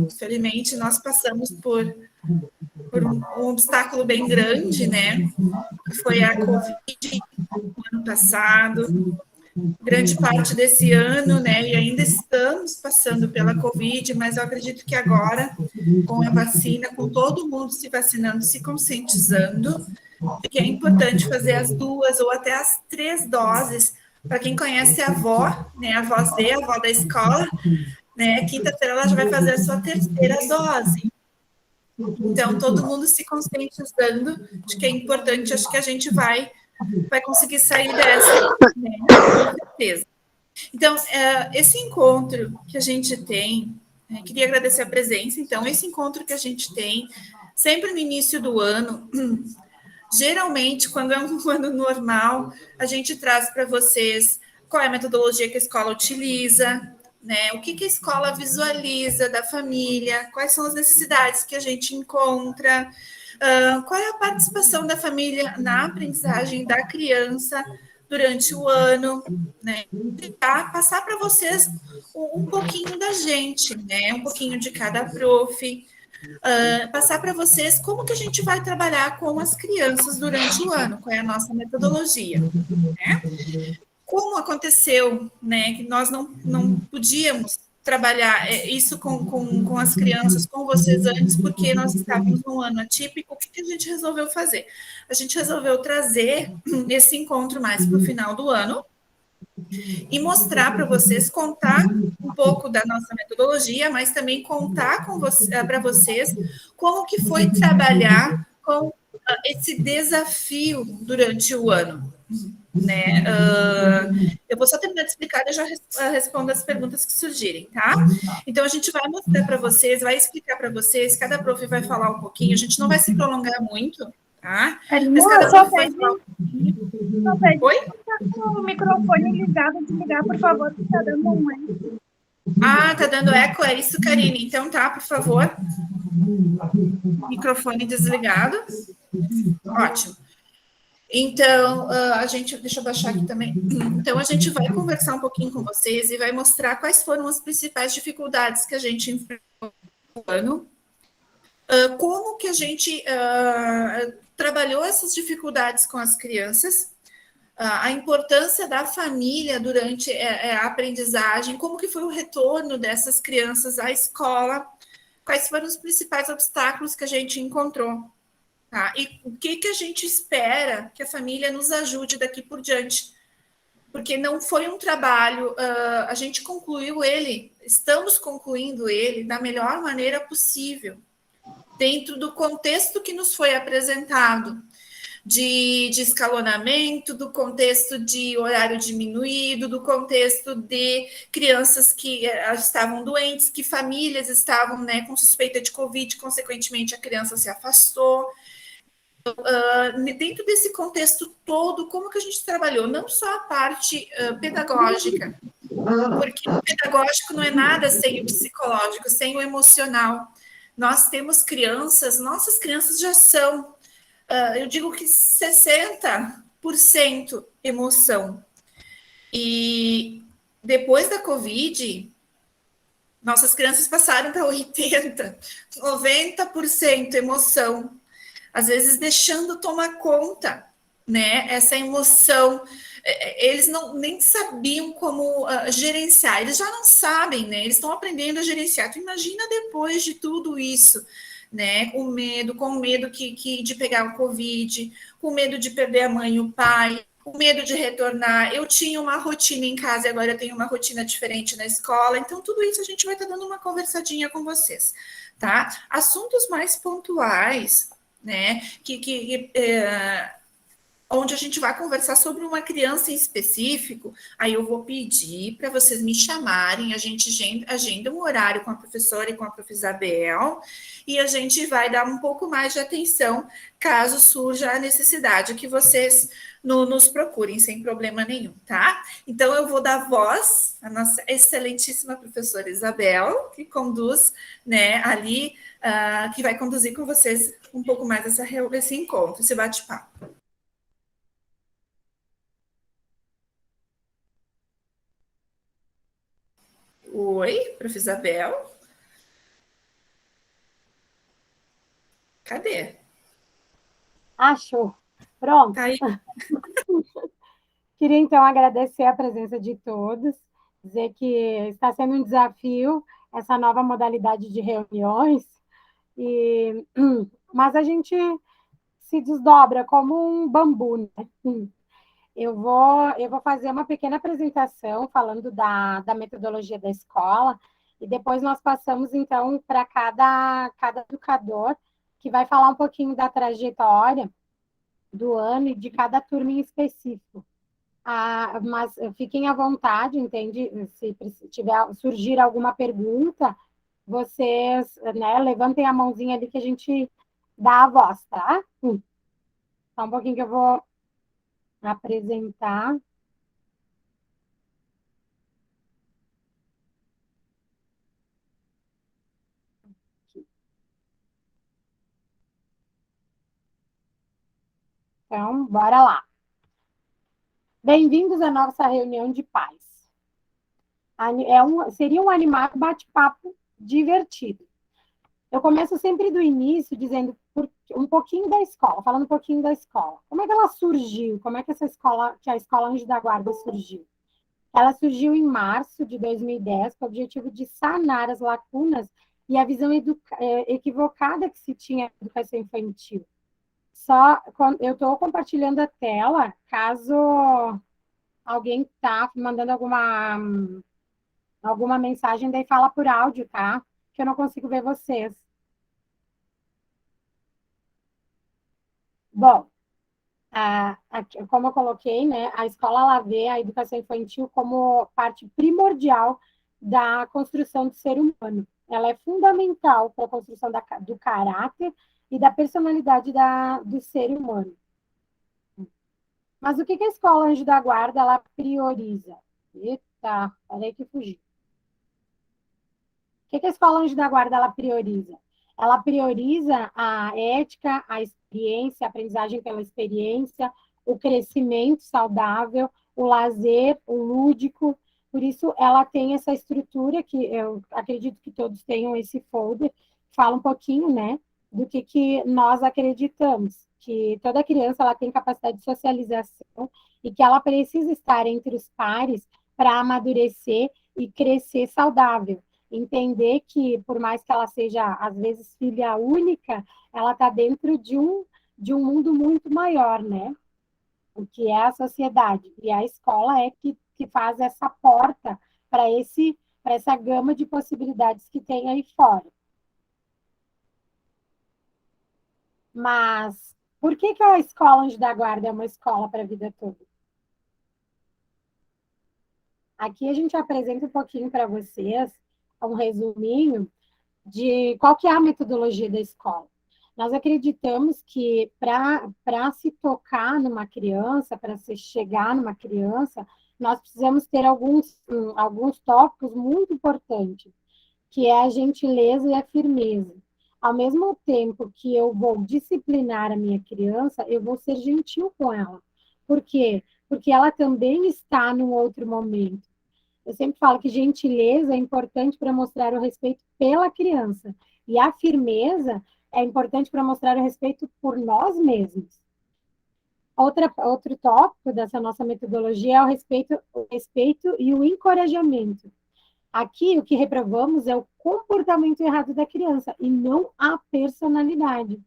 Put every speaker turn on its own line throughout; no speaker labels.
Infelizmente, nós passamos por um obstáculo bem grande, né? Que foi a Covid no ano passado, grande parte desse ano, né? E ainda estamos passando pela Covid, mas eu acredito que agora, com a vacina, com todo mundo se vacinando, se conscientizando, que é importante fazer as 2 ou até as 3 doses. Para quem conhece a avó, né? A avó Z, a avó da escola, né? Quinta-feira ela já vai fazer a sua 3ª dose. Então, todo mundo se conscientizando de que é importante, acho que a gente vai conseguir sair dessa, né? Com certeza. Então, esse encontro que a gente tem, queria agradecer a presença. Então, esse encontro que a gente tem, sempre no início do ano, geralmente, quando é um ano normal, a gente traz para vocês qual é a metodologia que a escola utiliza, né? O que a escola visualiza da família, quais são as necessidades que a gente encontra, qual é a participação da família na aprendizagem da criança durante o ano, né? Passar para vocês um pouquinho da gente, né? Um pouquinho de cada prof, passar para vocês como que a gente vai trabalhar com as crianças durante o ano, qual é a nossa metodologia, né? Como aconteceu, né, que nós não podíamos trabalhar isso com as crianças, com vocês antes, porque nós estávamos num ano atípico, o que a gente resolveu fazer? A gente resolveu trazer esse encontro mais para o final do ano, e mostrar para vocês, contar um pouco da nossa metodologia, mas também contar para vocês como que foi trabalhar com esse desafio durante o ano, né? Eu vou só terminar de explicar e já respondo as perguntas que surgirem, tá? Então, a gente vai mostrar para vocês, vai explicar para vocês, cada prof vai falar um pouquinho, a gente não vai se prolongar muito, tá?
Mas cada prof vai falar um pouquinho.
Oi?
Tá com o microfone ligado, desligar, por favor, que tá dando um eco.
Tá dando eco, é isso, Karine. Então tá, por favor. Microfone desligado. Ótimo. Então, deixa eu baixar aqui também. Então, a gente vai conversar um pouquinho com vocês e vai mostrar quais foram as principais dificuldades que a gente enfrentou no ano, como que a gente trabalhou essas dificuldades com as crianças, a importância da família durante a aprendizagem, como que foi o retorno dessas crianças à escola, quais foram os principais obstáculos que a gente encontrou, tá? E o que a gente espera que a família nos ajude daqui por diante, porque não foi um trabalho, a gente concluiu ele, estamos concluindo ele da melhor maneira possível, dentro do contexto que nos foi apresentado, de escalonamento, do contexto de horário diminuído, do contexto de crianças que estavam doentes, que famílias estavam, né, com suspeita de Covid, consequentemente a criança se afastou. Dentro desse contexto todo, como que a gente trabalhou? Não só a parte pedagógica, porque o pedagógico não é nada sem o psicológico, sem o emocional. Nós temos crianças, nossas crianças já são, eu digo que 60% emoção. E depois da Covid, nossas crianças passaram para 80%, 90% emoção. Às vezes deixando tomar conta, né? Essa emoção. Eles nem sabiam como gerenciar, eles já não sabem, né? Eles estão aprendendo a gerenciar. Tu imagina depois de tudo isso, né? Com medo de pegar o Covid, com medo de perder a mãe e o pai, com medo de retornar. Eu tinha uma rotina em casa e agora eu tenho uma rotina diferente na escola. Então, tudo isso a gente vai estar dando uma conversadinha com vocês, tá? Assuntos mais pontuais, né? Onde a gente vai conversar sobre uma criança em específico, aí eu vou pedir para vocês me chamarem, a gente agenda um horário com a professora e com a prof. Isabel, e a gente vai dar um pouco mais de atenção caso surja a necessidade que vocês nos procurem, sem problema nenhum, tá? Então, eu vou dar voz à nossa excelentíssima professora Isabel, que conduz, né, ali, que vai conduzir com vocês um pouco mais esse encontro, esse bate-papo. Oi, prof. Isabel. Cadê?
Achou. Pronto.
Tá aí.
Queria, então, agradecer a presença de todos, dizer que está sendo um desafio essa nova modalidade de reuniões, mas a gente se desdobra como um bambu, né? Eu vou fazer uma pequena apresentação falando da metodologia da escola, e depois nós passamos, então, para cada educador, que vai falar um pouquinho da trajetória do ano e de cada turma em específico. Mas fiquem à vontade, entende? Se tiver surgir alguma pergunta, vocês, né, levantem a mãozinha ali que a gente dá a voz, tá? Só um pouquinho que eu vou apresentar. Então, bora lá. Bem-vindos à nossa reunião de pais. Seria um animado bate-papo divertido. Eu começo sempre do início dizendo um pouquinho da escola, falando um pouquinho da escola. Como é que ela surgiu? Como é que a escola Anjo da Guarda surgiu? Ela surgiu em março de 2010 com o objetivo de sanar as lacunas e a visão equivocada que se tinha da educação infantil. Eu estou compartilhando a tela, caso alguém está mandando alguma mensagem, daí fala por áudio, tá? Que eu não consigo ver vocês. Bom, como eu coloquei, né, a escola ela vê a educação infantil como parte primordial da construção do ser humano. Ela é fundamental para a construção do caráter e da personalidade do ser humano. Mas o que a escola Anjo da Guarda ela prioriza? Eita, parei que fugi. O que a escola Anjo da Guarda ela prioriza? Ela prioriza a ética, a experiência, a aprendizagem pela experiência, o crescimento saudável, o lazer, o lúdico. Por isso, ela tem essa estrutura que eu acredito que todos tenham esse folder, fala um pouquinho, né, do que nós acreditamos, que toda criança ela tem capacidade de socialização e que ela precisa estar entre os pares para amadurecer e crescer saudável. Entender que, por mais que ela seja, às vezes, filha única, ela está dentro de um mundo muito maior, né? O que é a sociedade. E a escola é que faz essa porta para essa gama de possibilidades que tem aí fora. Mas, por que a escola Anjo da Guarda é uma escola para a vida toda? Aqui a gente apresenta um pouquinho para vocês, um resuminho, de qual que é a metodologia da escola. Nós acreditamos que para se tocar numa criança, para se chegar numa criança, nós precisamos ter alguns tópicos muito importantes, que é a gentileza e a firmeza. Ao mesmo tempo que eu vou disciplinar a minha criança, eu vou ser gentil com ela. Por quê? Porque ela também está num outro momento. Eu sempre falo que gentileza é importante para mostrar o respeito pela criança. E a firmeza é importante para mostrar o respeito por nós mesmos. Outro tópico dessa nossa metodologia é o respeito e o encorajamento. Aqui, o que reprovamos é o comportamento errado da criança e não a personalidade.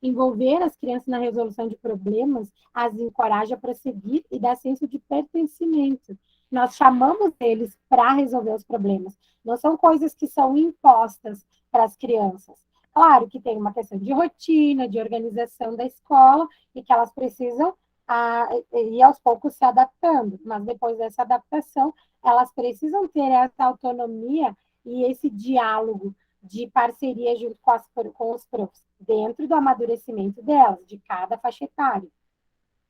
Envolver as crianças na resolução de problemas as encoraja a prosseguir e dá senso de pertencimento. Nós chamamos eles para resolver os problemas. Não são coisas que são impostas para as crianças. Claro que tem uma questão de rotina, de organização da escola, e que elas precisam ir aos poucos se adaptando. Mas depois dessa adaptação, elas precisam ter essa autonomia e esse diálogo de parceria junto com os profs, dentro do amadurecimento delas, de cada faixa etária.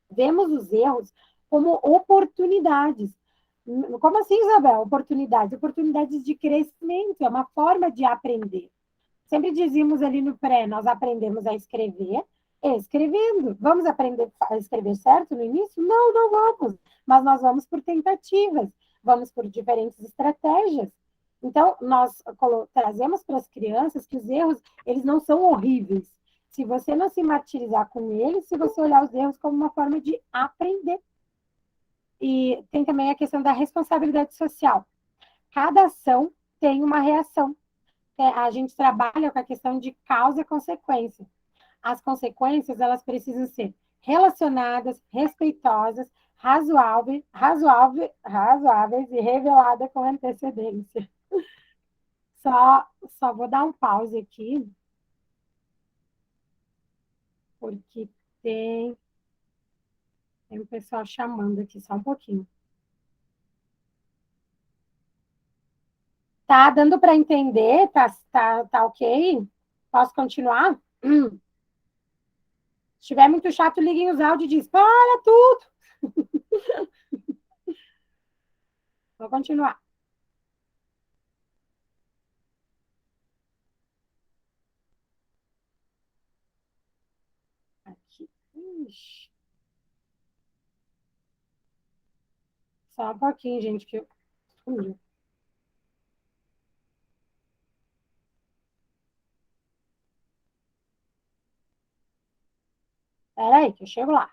Vemos os erros como oportunidades. Como assim, Isabel? Oportunidades? Oportunidades de crescimento, é uma forma de aprender. Sempre dizíamos ali no pré, nós aprendemos a escrever, escrevendo. Vamos aprender a escrever certo no início? Não, não vamos. Mas nós vamos por tentativas, vamos por diferentes estratégias. Então, nós trazemos para as crianças que os erros, eles não são horríveis. Se você não se martirizar com ele, se você olhar os erros como uma forma de aprender. E tem também a questão da responsabilidade social. Cada ação tem uma reação. A gente trabalha com a questão de causa e consequência. As consequências, elas precisam ser relacionadas, respeitosas, razoáveis e reveladas com antecedência. Só vou dar um pause aqui, porque tem um pessoal chamando aqui, só um pouquinho. Tá dando para entender? Tá ok? Posso continuar? Se estiver muito chato, liguem os áudios e diz, para tudo! Vou continuar. Aqui. Ixi. Só um pouquinho, gente, que eu sumiu. Espera aí, que eu chego lá.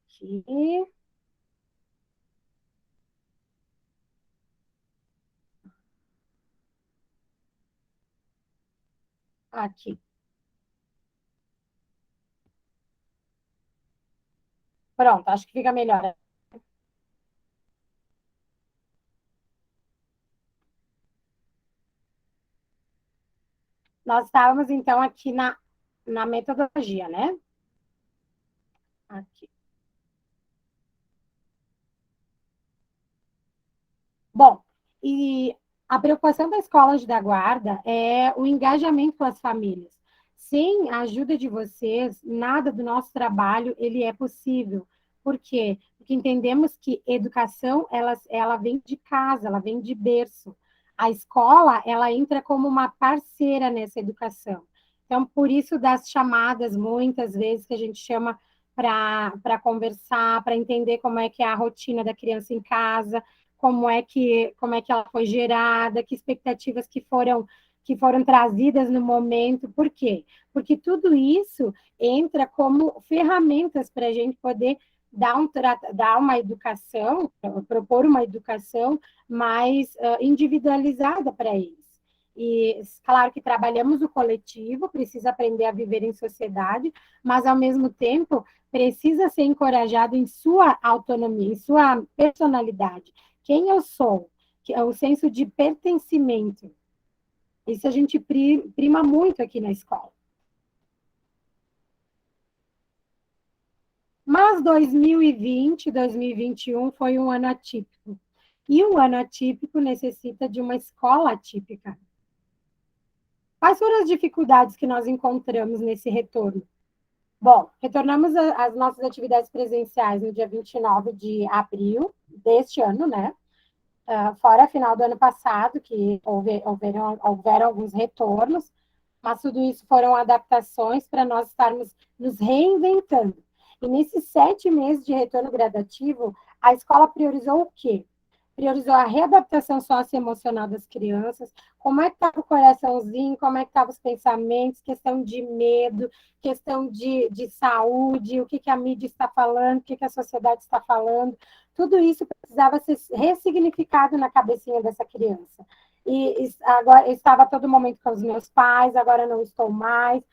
Aqui. Aqui. Pronto, acho que fica melhor. Nós estávamos, então, aqui na metodologia, né? Aqui. Bom, e a preocupação da escola da guarda é o engajamento com as famílias. Sem a ajuda de vocês, nada do nosso trabalho ele é possível. Por quê? Porque entendemos que educação ela vem de casa, ela vem de berço. A escola ela entra como uma parceira nessa educação. Então, por isso das chamadas, muitas vezes, que a gente chama para conversar, para entender como é que é a rotina da criança em casa, como é que ela foi gerada, que expectativas que foram trazidas no momento. Por quê? Porque tudo isso entra como ferramentas para a gente poder dar uma educação, propor uma educação mais individualizada para eles. E, claro que trabalhamos o coletivo, precisa aprender a viver em sociedade, mas, ao mesmo tempo, precisa ser encorajado em sua autonomia, em sua personalidade. Quem eu sou? Que é o senso de pertencimento. Isso a gente prima muito aqui na escola. Mas 2020, 2021 foi um ano atípico. E um ano atípico necessita de uma escola atípica. Quais foram as dificuldades que nós encontramos nesse retorno? Bom, retornamos às nossas atividades presenciais no dia 29 de abril deste ano, né? Fora final do ano passado, que houveram alguns retornos, mas tudo isso foram adaptações para nós estarmos nos reinventando. E nesses 7 meses de retorno gradativo, a escola priorizou o quê? Priorizou a readaptação socioemocional das crianças, como é que estava o coraçãozinho, como é que estavam os pensamentos, questão de medo, questão de saúde, o que a mídia está falando, o que a sociedade está falando. Tudo isso precisava ser ressignificado na cabecinha dessa criança. E agora eu estava a todo momento com os meus pais, agora não estou mais.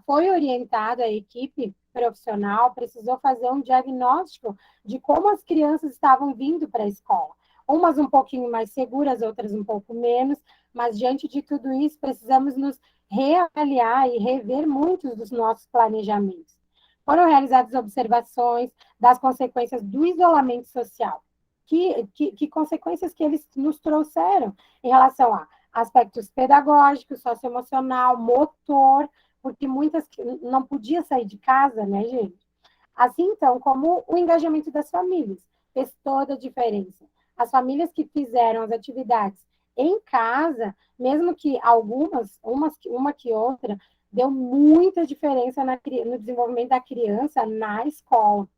Foi orientado a equipe profissional, precisou fazer um diagnóstico de como as crianças estavam vindo para a escola. Umas um pouquinho mais seguras, outras um pouco menos, mas diante de tudo isso, precisamos nos reavaliar e rever muitos dos nossos planejamentos. Foram realizadas observações das consequências do isolamento social. Que consequências que eles nos trouxeram em relação a aspectos pedagógicos, socioemocional, motor, porque muitas não podiam sair de casa, né, gente? Assim, então, como o engajamento das famílias fez toda a diferença. As famílias que fizeram as atividades em casa, mesmo que uma que outra, deu muita diferença no desenvolvimento da criança na escola.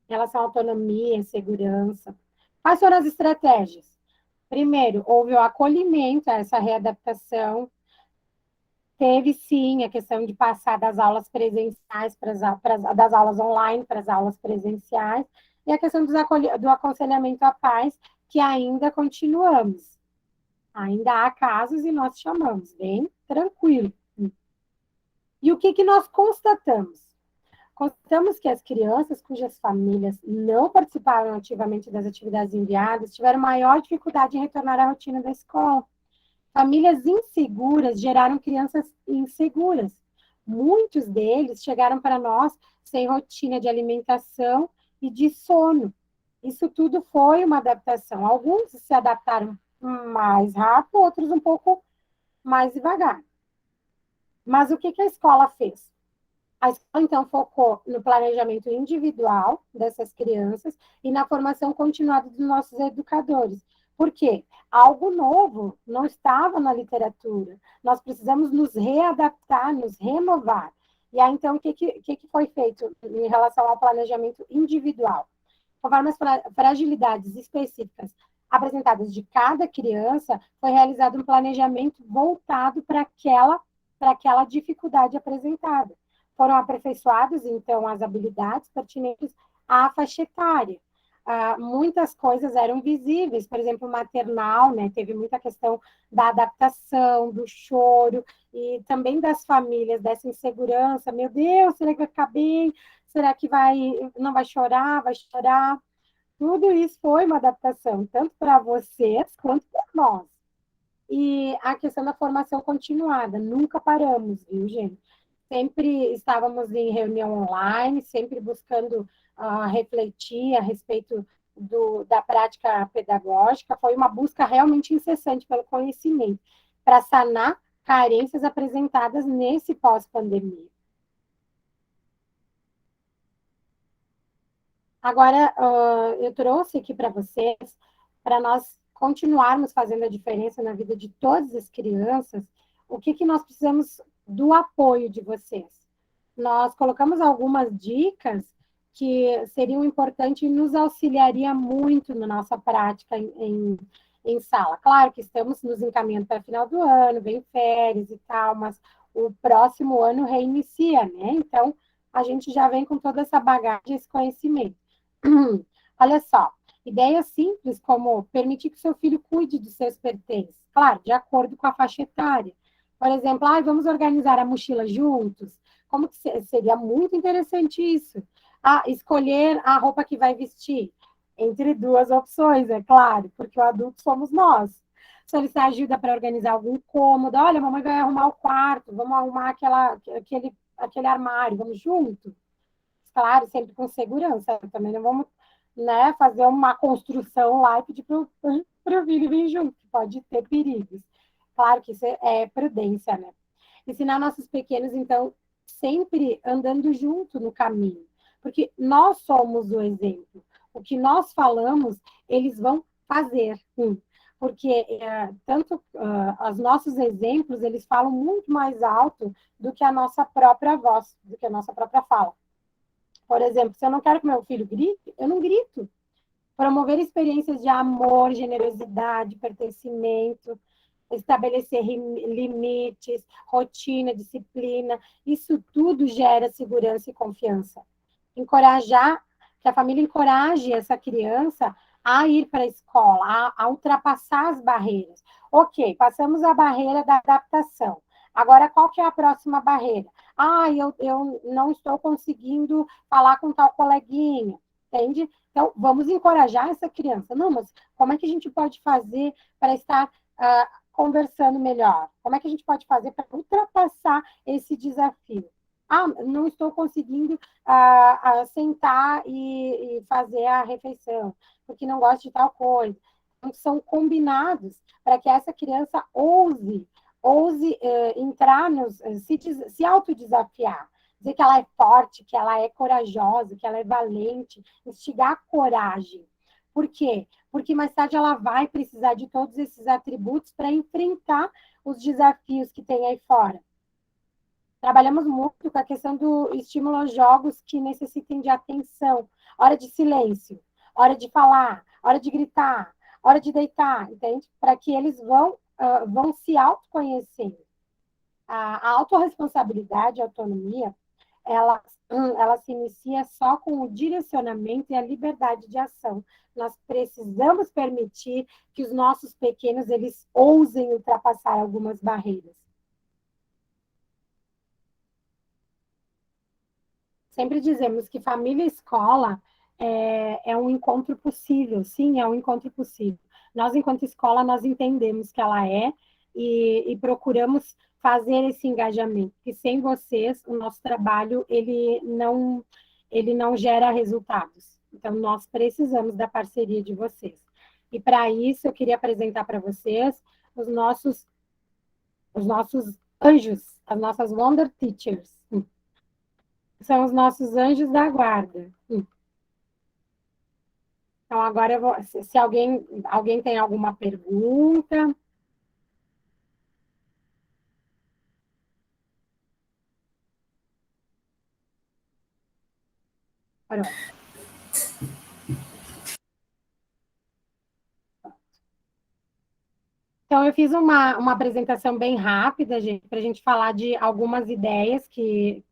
em relação à autonomia, segurança. Quais foram as estratégias? Primeiro, houve o acolhimento a essa readaptação. Teve, sim, a questão de passar das aulas presenciais das aulas online para as aulas presenciais, e a questão do aconselhamento à paz, que ainda continuamos. Ainda há casos e nós chamamos, bem tranquilo. E o que nós constatamos? Constatamos que as crianças cujas famílias não participaram ativamente das atividades enviadas tiveram maior dificuldade em retornar à rotina da escola. Famílias inseguras geraram crianças inseguras. Muitos deles chegaram para nós sem rotina de alimentação e de sono. Isso tudo foi uma adaptação. Alguns se adaptaram mais rápido, outros um pouco mais devagar. Mas o que a escola fez? A escola, então, focou no planejamento individual dessas crianças e na formação continuada dos nossos educadores. Por quê? Algo novo não estava na literatura. Nós precisamos nos readaptar, nos renovar. E aí, então, o que foi feito em relação ao planejamento individual? Conforme as fragilidades específicas apresentadas de cada criança, foi realizado um planejamento voltado para aquela dificuldade apresentada. Foram aperfeiçoadas, então, as habilidades pertinentes à faixa etária. Muitas coisas eram visíveis, por exemplo, maternal, né? Teve muita questão da adaptação, do choro, e também das famílias, dessa insegurança. Meu Deus, será que vai ficar bem? Será que não vai chorar? Vai chorar? Tudo isso foi uma adaptação, tanto para vocês quanto para nós. E a questão da formação continuada, nunca paramos, viu, gente? Sempre estávamos em reunião online, sempre buscando refletir a respeito da prática pedagógica. Foi uma busca realmente incessante pelo conhecimento, para sanar carências apresentadas nesse pós-pandemia. Agora, eu trouxe aqui para vocês, para nós continuarmos fazendo a diferença na vida de todas as crianças, o que nós precisamos do apoio de vocês. Nós colocamos algumas dicas que seriam importantes e nos auxiliaria muito na nossa prática em sala. Claro que estamos nos encaminhando para o final do ano, vem férias e tal, mas o próximo ano reinicia, né? Então, a gente já vem com toda essa bagagem, esse conhecimento. Olha só, ideias simples como permitir que seu filho cuide dos seus pertences, claro, de acordo com a faixa etária. Por exemplo, vamos organizar a mochila juntos? Como que seria muito interessante isso? Escolher a roupa que vai vestir, entre duas opções, é claro, porque o adulto somos nós. Solicitar ajuda para organizar algum cômodo. Olha, a mamãe vai arrumar o quarto, vamos arrumar aquele armário, vamos junto? Claro, sempre com segurança. Também não vamos, né, fazer uma construção lá e pedir para o filho vir junto, que pode ter perigos. Claro que isso é prudência, né? Ensinar nossos pequenos, então, sempre andando junto no caminho, porque nós somos o exemplo. O que nós falamos, eles vão fazer. Porque tanto os nossos exemplos, eles falam muito mais alto do que a nossa própria voz, do que a nossa própria fala. Por exemplo, se eu não quero que meu filho grite, eu não grito. Promover experiências de amor, generosidade, pertencimento, estabelecer limites, rotina, disciplina, isso tudo gera segurança e confiança. Encorajar, que a família encoraje essa criança a ir para a escola, a ultrapassar as barreiras. Ok, passamos a barreira da adaptação. Agora, qual que é a próxima barreira? Eu não estou conseguindo falar com tal coleguinha, entende? Então, vamos encorajar essa criança. Não, mas como é que a gente pode fazer para estar conversando melhor? Como é que a gente pode fazer para ultrapassar esse desafio? Não estou conseguindo sentar e fazer a refeição, porque não gosto de tal coisa. Então, são combinados para que essa criança ouse entrar, se autodesafiar, dizer que ela é forte, que ela é corajosa, que ela é valente, instigar a coragem. Por quê? Porque mais tarde ela vai precisar de todos esses atributos para enfrentar os desafios que tem aí fora. Trabalhamos muito com a questão do estímulo aos jogos que necessitem de atenção. hora de silêncio, hora de falar, hora de gritar, hora de deitar, entende? Para que eles vão se autoconhecer. A autorresponsabilidade, a autonomia, ela se inicia só com o direcionamento e a liberdade de ação. Nós precisamos permitir que os nossos pequenos eles ousem ultrapassar algumas barreiras. Sempre dizemos que família e escola é um encontro possível. Sim, é um encontro possível. Nós, enquanto escola, nós entendemos que ela é e procuramos fazer esse engajamento, que sem vocês, o nosso trabalho, ele não gera resultados. Então, nós precisamos da parceria de vocês. E, para isso, eu queria apresentar para vocês os nossos anjos, as nossas Wonder Teachers. São os nossos anjos da guarda. Então, agora eu vou... Se alguém tem alguma pergunta... Pronto. Então, eu fiz uma apresentação bem rápida, gente, para a gente falar de algumas ideias que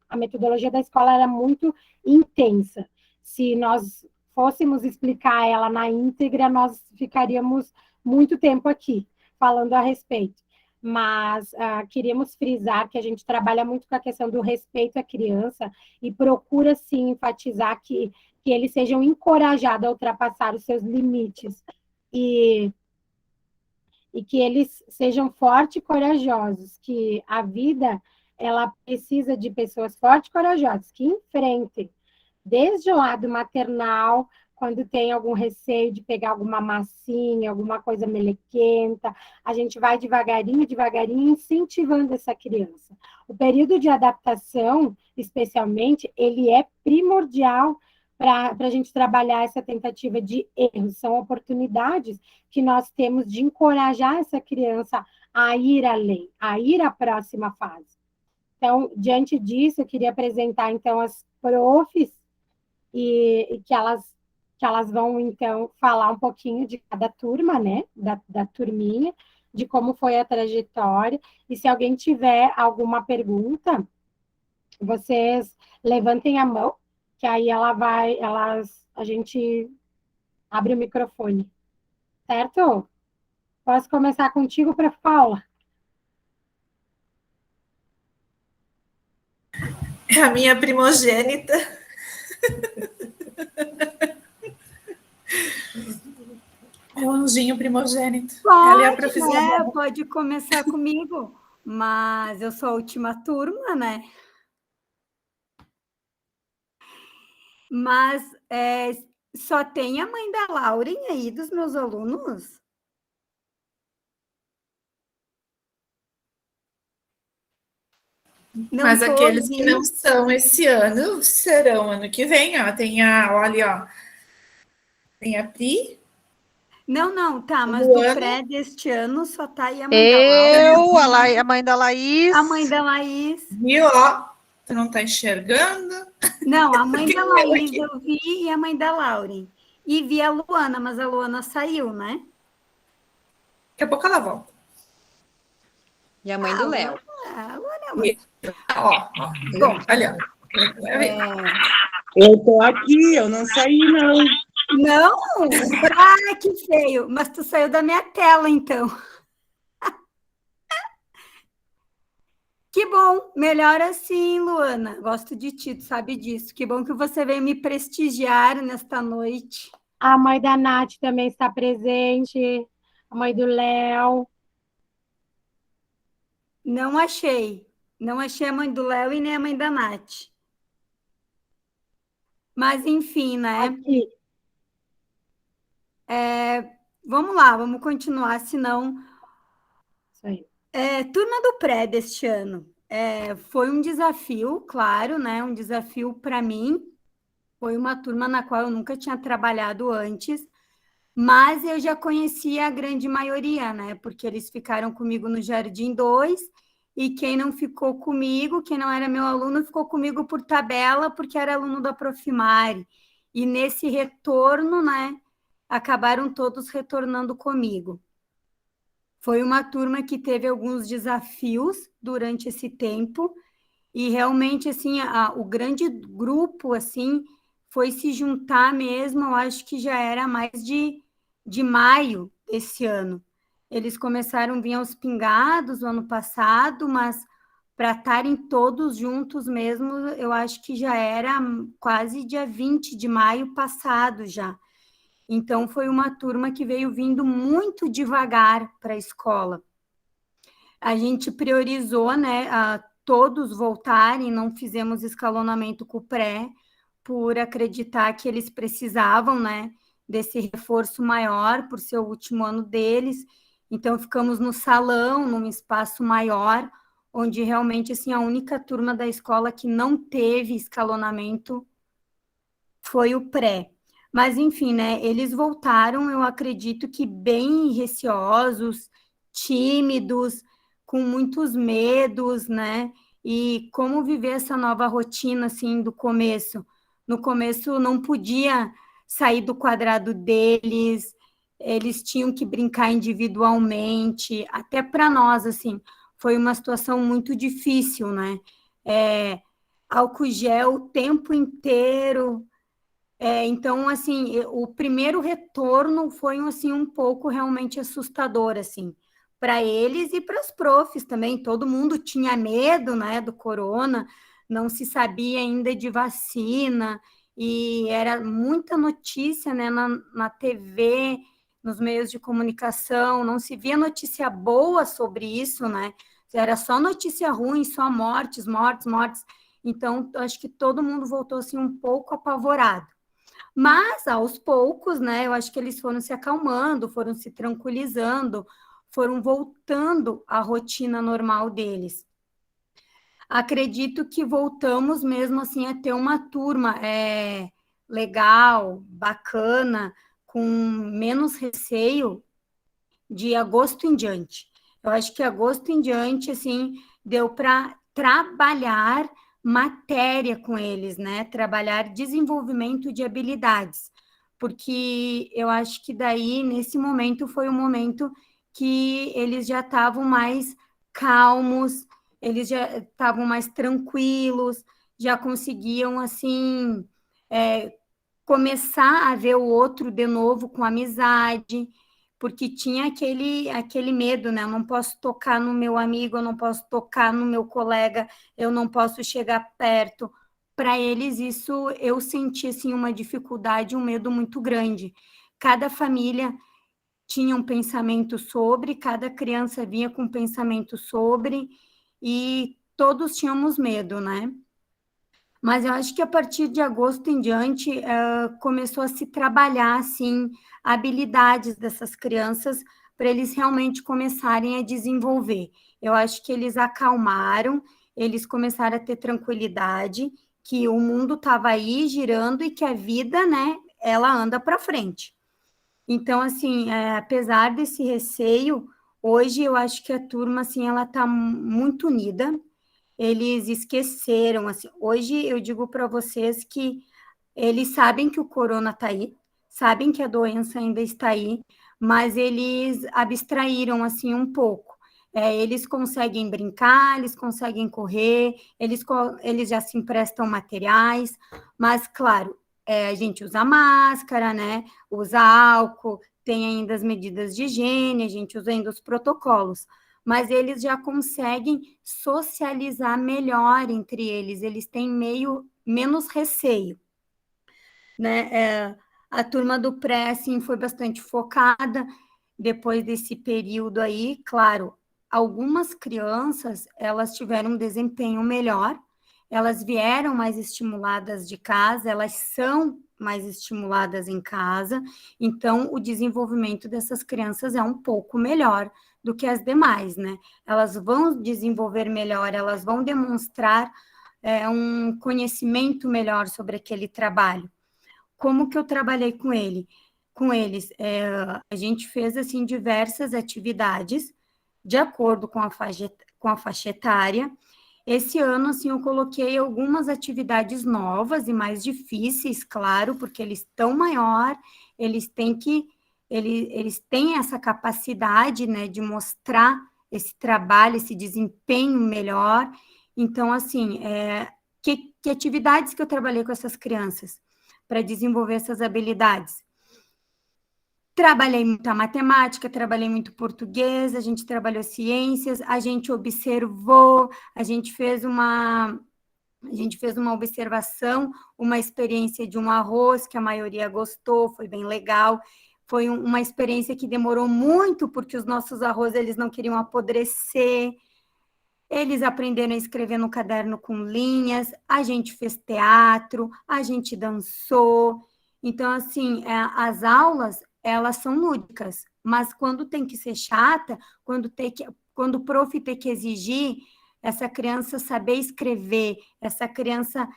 a metodologia da escola era muito intensa. Se nós fôssemos explicar ela na íntegra, nós ficaríamos muito tempo aqui falando a respeito. Mas queríamos frisar que a gente trabalha muito com a questão do respeito à criança e procura, sim, enfatizar que eles sejam encorajados a ultrapassar os seus limites e que eles sejam fortes e corajosos, que a vida, ela precisa de pessoas fortes e corajosas, que enfrentem, desde o lado maternal, quando tem algum receio de pegar alguma massinha, alguma coisa melequenta, a gente vai devagarinho, devagarinho, incentivando essa criança. O período de adaptação, especialmente, ele é primordial para a gente trabalhar essa tentativa de erro. São oportunidades que nós temos de encorajar essa criança a ir além, a ir à próxima fase. Então, diante disso, eu queria apresentar, então, as profs e que elas vão, então, falar um pouquinho de cada turma, né, da turminha, de como foi a trajetória, e se alguém tiver alguma pergunta, vocês levantem a mão, que aí a gente abre o microfone. Certo? Posso começar contigo, para Paula?
É a minha primogênita. É o anjinho primogênito.
Pode,
Ela é a professora.
pode começar comigo, mas eu sou a última turma, né? Mas só tem a mãe da Lauren aí dos meus alunos? Não
mas aqueles
ouvindo.
que não são esse ano, serão ano que vem. Ó. Olha, ó, tem a Pri.
Não, tá, mas
Luana.
do pré deste ano só tá aí a mãe da Lauren.
A mãe da Laís.
A mãe da Laís.
Viu, ó? Tu não tá enxergando?
Não, a mãe da Laís eu vi e a mãe da Lauren. E vi a Luana, mas a Luana saiu, né?
Daqui a pouco ela volta.
E a mãe do Léo.
A Luana é a mãe.
Ó. Bom, olha.
Eu tô aqui, eu não saí, não.
Não? Ah, que feio. Mas tu saiu da minha tela, então. Que bom. Melhor assim, Luana. Gosto de ti, tu sabe disso. Que bom que você veio me prestigiar nesta noite.
A mãe da Nath também está presente. A mãe do Léo.
Não achei. Não achei a mãe do Léo e nem a mãe da Nath. Mas, enfim, né?
Aqui.
Vamos lá, vamos continuar, senão...
Isso aí.
Turma do pré deste ano. Foi um desafio, claro, né? Um desafio para mim. Foi uma turma na qual eu nunca tinha trabalhado antes, mas eu já conhecia a grande maioria, né? Porque eles ficaram comigo no Jardim 2 e quem não ficou comigo, quem não era meu aluno, ficou comigo por tabela, porque era aluno da Profimare. E nesse retorno, né, acabaram todos retornando comigo. Foi uma turma que teve alguns desafios durante esse tempo, e realmente, assim, o grande grupo, assim, foi se juntar mesmo, eu acho que já era mais de maio desse ano. Eles começaram a vir aos pingados o ano passado, mas para estarem todos juntos mesmo, eu acho que já era quase dia 20 de maio passado já. Então, foi uma turma que veio vindo muito devagar para a escola. A gente priorizou, né, a todos voltarem, não fizemos escalonamento com o pré, por acreditar que eles precisavam, né, desse reforço maior, por ser o último ano deles. Então, ficamos no salão, num espaço maior, onde realmente, assim, a única turma da escola que não teve escalonamento foi o pré. Mas, enfim, né, eles voltaram, eu acredito que bem receosos, tímidos, com muitos medos, né? E como viver essa nova rotina, assim, do começo? No começo não podia sair do quadrado deles, eles tinham que brincar individualmente, até para nós, assim, foi uma situação muito difícil, né? Álcool gel o tempo inteiro, então, assim, o primeiro retorno foi, assim, um pouco realmente assustador, assim, para eles e para os profs também. Todo mundo tinha medo, né, do corona, não se sabia ainda de vacina, e era muita notícia, né, na TV, nos meios de comunicação, não se via notícia boa sobre isso, né? Era só notícia ruim, só mortes, mortes, mortes. Então, acho que todo mundo voltou, assim, um pouco apavorado. Mas, aos poucos, né, eu acho que eles foram se acalmando, foram se tranquilizando, foram voltando à rotina normal deles. Acredito que voltamos mesmo assim a ter uma turma legal, bacana, com menos receio de agosto em diante. Eu acho que agosto em diante, assim, deu para trabalhar matéria com eles, né? Trabalhar desenvolvimento de habilidades, porque eu acho que daí, nesse momento, foi o momento que eles já estavam mais calmos, eles já estavam mais tranquilos, já conseguiam, assim, começar a ver o outro de novo com amizade, porque tinha aquele medo, né? Eu não posso tocar no meu amigo, eu não posso tocar no meu colega, eu não posso chegar perto. Para eles, isso eu senti assim, uma dificuldade, um medo muito grande. Cada família tinha um pensamento sobre, cada criança vinha com um pensamento sobre, e todos tínhamos medo, né? Mas eu acho que a partir de agosto em diante começou a se trabalhar assim habilidades dessas crianças para eles realmente começarem a desenvolver. Eu acho que eles acalmaram, eles começaram a ter tranquilidade, que o mundo estava aí girando e que a vida, né, ela anda para frente. Então, assim, apesar desse receio, hoje eu acho que a turma assim ela está muito unida, eles esqueceram, assim, hoje eu digo para vocês que eles sabem que o corona está aí, sabem que a doença ainda está aí, mas eles abstraíram, assim, um pouco. Eles conseguem brincar, eles conseguem correr, eles já se emprestam materiais, mas, claro, a gente usa máscara, né, usa álcool, tem ainda as medidas de higiene, a gente usa ainda os protocolos, mas eles já conseguem socializar melhor entre eles, eles têm menos receio, né? A turma do pré, assim, foi bastante focada depois desse período aí, claro, algumas crianças, elas tiveram um desempenho melhor, elas vieram mais estimuladas de casa, elas são mais estimuladas em casa, então o desenvolvimento dessas crianças é um pouco melhor do que as demais, né? Elas vão desenvolver melhor, elas vão demonstrar um conhecimento melhor sobre aquele trabalho. Como que eu trabalhei com eles? A gente fez assim diversas atividades de acordo com a com a faixa etária. Esse ano, assim, eu coloquei algumas atividades novas e mais difíceis, claro, porque eles estão maior, eles têm essa capacidade, né, de mostrar esse trabalho, esse desempenho melhor. Então, assim, que atividades que eu trabalhei com essas crianças para desenvolver essas habilidades? Trabalhei muito a matemática, trabalhei muito português, a gente trabalhou ciências, a gente observou, a gente fez uma observação, uma experiência de um arroz que a maioria gostou, foi bem legal. Foi uma experiência que demorou muito, porque os nossos arroz eles não queriam apodrecer. Eles aprenderam a escrever no caderno com linhas, a gente fez teatro, a gente dançou. Então, assim, as aulas, elas são lúdicas, mas quando tem que ser chata, quando o prof tem que exigir essa criança saber escrever, essa criança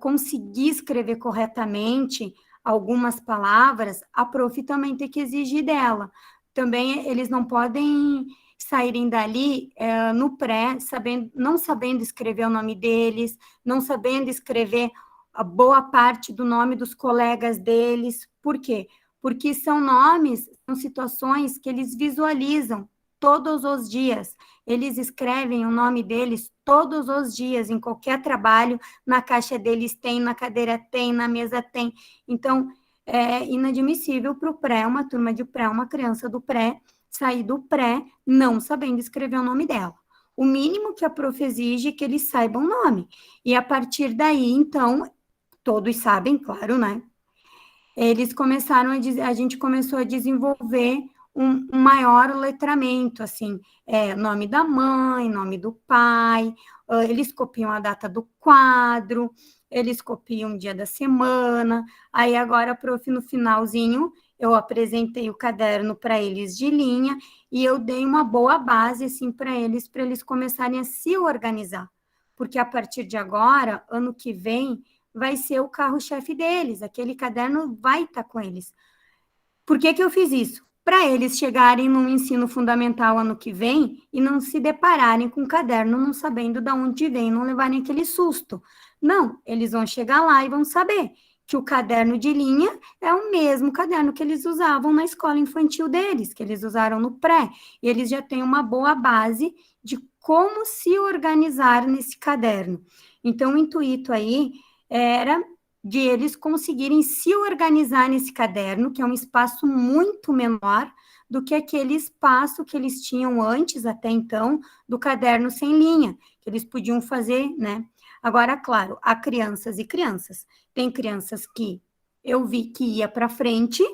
conseguir escrever corretamente algumas palavras, a prof também tem que exigir dela. Também eles não podem saírem dali no pré, não sabendo escrever o nome deles, não sabendo escrever a boa parte do nome dos colegas deles. Por quê? Porque são nomes, são situações que eles visualizam todos os dias. Eles escrevem o nome deles todos os dias, em qualquer trabalho, na caixa deles tem, na cadeira tem, na mesa tem. Então, é inadmissível para o pré, uma turma de pré, uma criança do pré, sair do pré não sabendo escrever o nome dela. O mínimo que a prof exige é que eles saibam o nome. E a partir daí, então, todos sabem, claro, né? Eles começaram a gente começou a desenvolver um maior letramento, assim, nome da mãe, nome do pai, eles copiam a data do quadro, eles copiam o dia da semana. Aí agora, prof, no finalzinho, eu apresentei o caderno para eles de linha e eu dei uma boa base, assim, para eles começarem a se organizar. Porque a partir de agora, ano que vem, vai ser o carro-chefe deles, aquele caderno vai estar com eles. Por que eu fiz isso? Para eles chegarem no ensino fundamental ano que vem e não se depararem com o caderno não sabendo de onde vem, não levarem aquele susto. Não, eles vão chegar lá e vão saber que o caderno de linha é o mesmo caderno que eles usavam na escola infantil deles, que eles usaram no pré, e eles já têm uma boa base de como se organizar nesse caderno. Então, o intuito aí era de eles conseguirem se organizar nesse caderno, que é um espaço muito menor do que aquele espaço que eles tinham antes, até então, do caderno sem linha, que eles podiam fazer, né? Agora, claro, há crianças e crianças. Tem crianças que eu vi que ia para frente,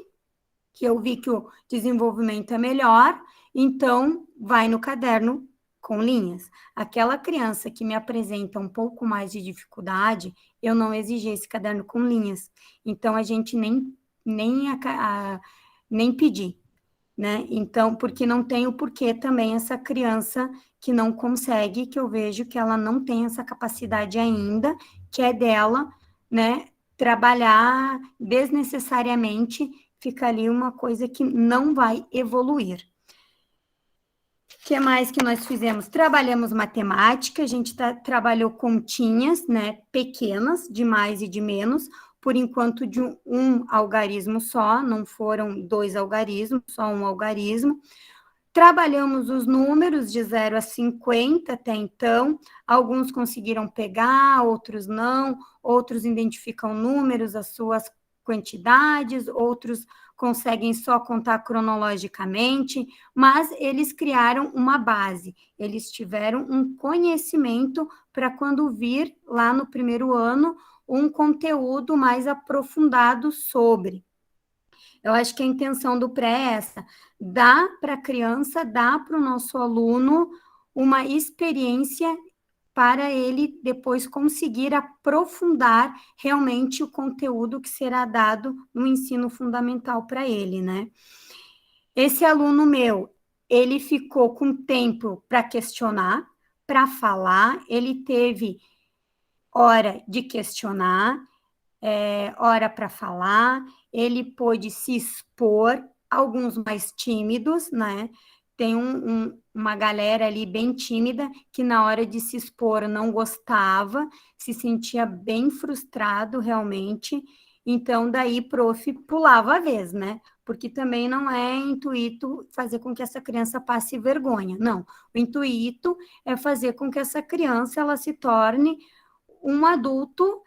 que eu vi que o desenvolvimento é melhor, então vai no caderno com linhas. Aquela criança que me apresenta um pouco mais de dificuldade, eu não exigi esse caderno com linhas. Então, a gente nem pedir, né? Então, porque não tem o porquê também essa criança que não consegue, que eu vejo que ela não tem essa capacidade ainda, que é dela, né? Trabalhar desnecessariamente, fica ali uma coisa que não vai evoluir. O que mais que nós fizemos? Trabalhamos matemática, a gente trabalhou continhas, né, pequenas, de mais e de menos, por enquanto de um algarismo só, não foram 2 algarismos, só um algarismo. Trabalhamos os números de 0 a 50 até então, alguns conseguiram pegar, outros não, outros identificam números, as suas quantidades, outros conseguem só contar cronologicamente, mas eles criaram uma base, eles tiveram um conhecimento para quando vir lá no primeiro ano um conteúdo mais aprofundado sobre. Eu acho que a intenção do pré é essa, dá para a criança, dá para o nosso aluno uma experiência para ele depois conseguir aprofundar realmente o conteúdo que será dado no ensino fundamental para ele, né? Esse aluno meu, ele ficou com tempo para questionar, para falar, ele teve hora de questionar, hora para falar, ele pôde se expor, alguns mais tímidos, né? tem uma galera ali bem tímida que na hora de se expor não gostava, se sentia bem frustrado realmente, então daí prof pulava a vez, né? Porque também não é intuito fazer com que essa criança passe vergonha, não. O intuito é fazer com que essa criança ela se torne um adulto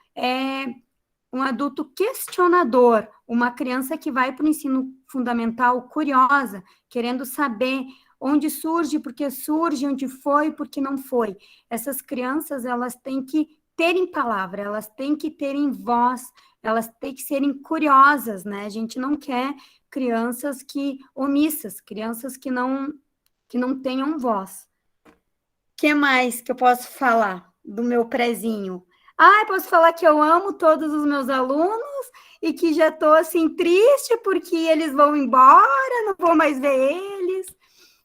questionador, uma criança que vai para o ensino fundamental curiosa, querendo saber onde surge, por que surge, onde foi, por que não foi. Essas crianças, elas têm que terem palavra, elas têm que terem voz, elas têm que serem curiosas, né? A gente não quer crianças omissas, crianças que não tenham voz. O que mais que eu posso falar do meu prezinho? Posso falar que eu amo todos os meus alunos e que já estou, assim, triste porque eles vão embora, não vou mais ver eles,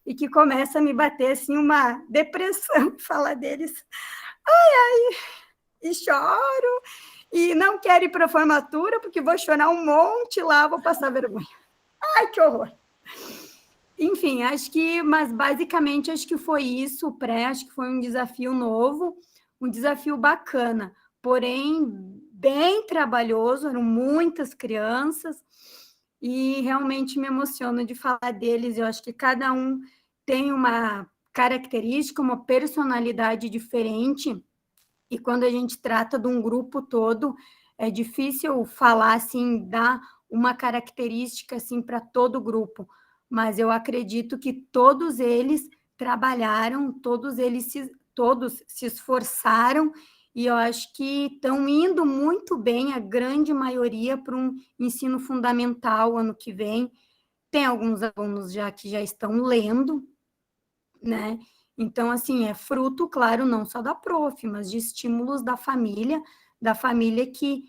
e que começa a me bater, assim, uma depressão falar deles. E choro, e não quero ir para a formatura porque vou chorar um monte lá, vou passar vergonha. Ai, que horror! Enfim, mas basicamente acho que foi isso, o pré, acho que foi um desafio novo, um desafio bacana, porém bem trabalhoso, eram muitas crianças, e realmente me emociono de falar deles, eu acho que cada um tem uma característica, uma personalidade diferente, e quando a gente trata de um grupo todo, é difícil falar assim, dar uma característica assim para todo o grupo, mas eu acredito que todos eles trabalharam, todos se esforçaram, e eu acho que estão indo muito bem, a grande maioria, para um ensino fundamental ano que vem. Tem alguns alunos que já estão lendo, né? Então, assim, é fruto, claro, não só da prof, mas de estímulos da família que,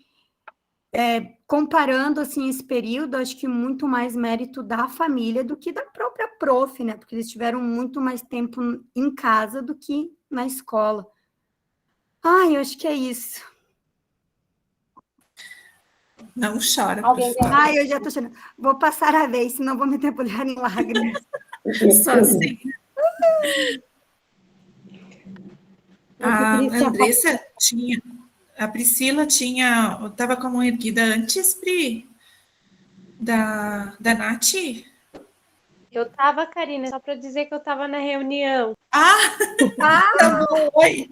comparando, assim, esse período, acho que muito mais mérito da família do que da própria prof, né? Porque eles tiveram muito mais tempo em casa do que na escola. Eu acho que é isso.
Não chora,
Alguém
professora.
Eu já tô chorando. Vou passar a vez, senão vou me debulhar em lágrimas.
Só assim. A Andressa tinha... A Priscila estava com a mão erguida antes, Pri, da Nath?
Eu tava, Karina, só para dizer que eu tava na reunião.
Tá bom, oi.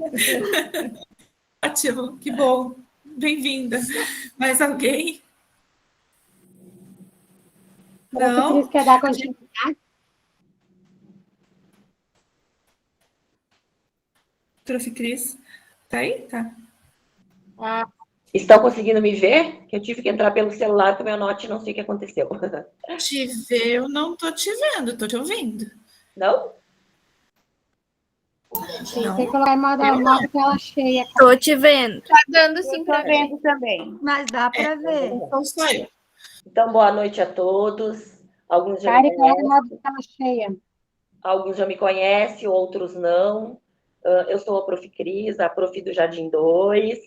Ótimo, que bom. Bem-vinda. Mais alguém?
Não?
Não?
Cris quer dar continuidade?
Prof. Cris, tá aí? Tá.
Estão conseguindo me ver? Que eu tive que entrar pelo celular com o meu note, não sei o que aconteceu.
Te ver, eu não tô te vendo, tô te ouvindo.
Não?
Tem que colocar modo tela cheia.
Tô te vendo.
Tá dando sim para ver.
vendo também.
Mas dá para ver.
Então sou eu.
Então, boa noite a todos. Alguns já
Kari,
me
coloca
conhecem,
modo tela cheia.
alguns já me conhecem, outros não. Eu sou a Prof. Cris, a Prof. do Jardim 2.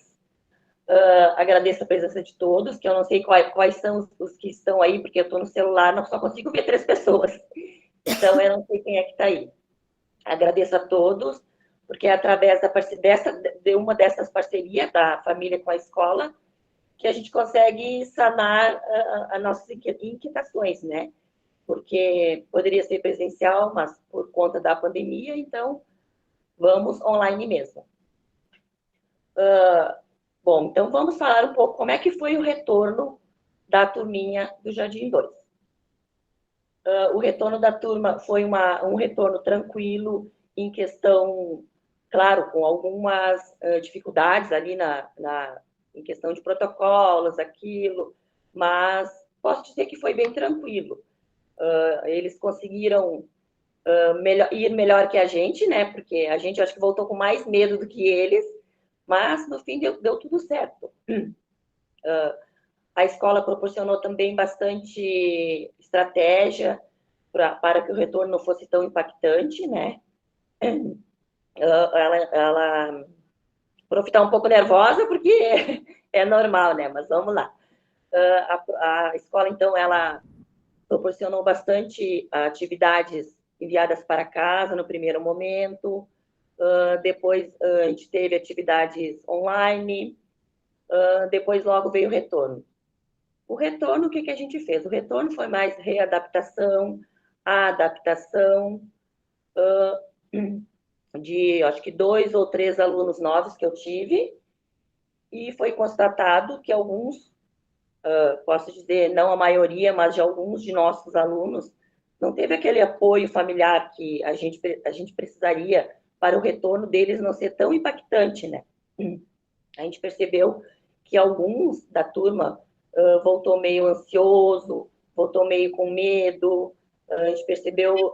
Agradeço a presença de todos, que eu não sei quais são os que estão aí, porque eu estou no celular, não só consigo ver 3 pessoas. Então, eu não sei quem é que está aí. Agradeço a todos, porque é através de uma dessas parcerias da família com a escola que a gente consegue sanar as nossas inquietações, né? Porque poderia ser presencial, mas por conta da pandemia, então vamos online mesmo. Bom, então vamos falar um pouco como é que foi o retorno da turminha do Jardim 2. O retorno da turma foi um retorno tranquilo, em questão, claro, com algumas dificuldades ali em questão de protocolos, mas posso dizer que foi bem tranquilo. Eles conseguiram ir melhor que a gente, né? Porque a gente acho que voltou com mais medo do que eles, mas no fim deu tudo certo. A escola proporcionou também bastante estratégia para que o retorno não fosse tão impactante, né? A prof está um pouco nervosa, porque é normal, né? Mas vamos lá. A escola, então, ela proporcionou bastante atividades enviadas para casa no primeiro momento. Depois a gente teve atividades online. Depois logo veio o retorno. O retorno, o que a gente fez? O retorno foi mais readaptação, adaptação de, acho que 2 ou 3 alunos novos que eu tive, e foi constatado que alguns, posso dizer, não a maioria, mas de alguns de nossos alunos, não teve aquele apoio familiar que a gente precisaria para o retorno deles não ser tão impactante, né? A gente percebeu que alguns da turma voltou meio ansioso, voltou meio com medo, a gente percebeu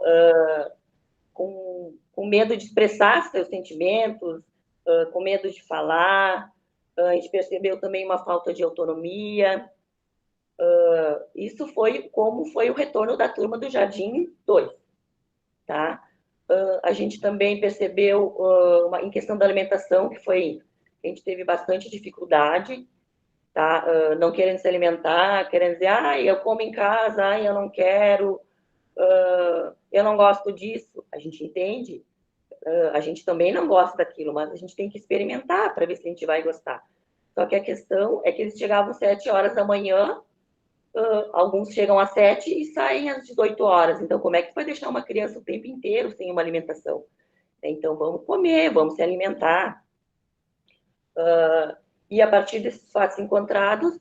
com medo de expressar seus sentimentos, com medo de falar, a gente percebeu também uma falta de autonomia. Isso foi como foi o retorno da turma do Jardim 2, tá? A gente também percebeu, em questão da alimentação, a gente teve bastante dificuldade, tá? Não querendo se alimentar, querendo dizer, eu como em casa, eu não quero, eu não gosto disso. A gente entende, a gente também não gosta daquilo, mas a gente tem que experimentar para ver se a gente vai gostar. Só que a questão é que eles chegavam às 7 horas da manhã, alguns chegam às 7 e saem às 18 horas. Então, como é que vai deixar uma criança o tempo inteiro sem uma alimentação? Então, vamos comer, vamos se alimentar. E a partir desses fatos encontrados,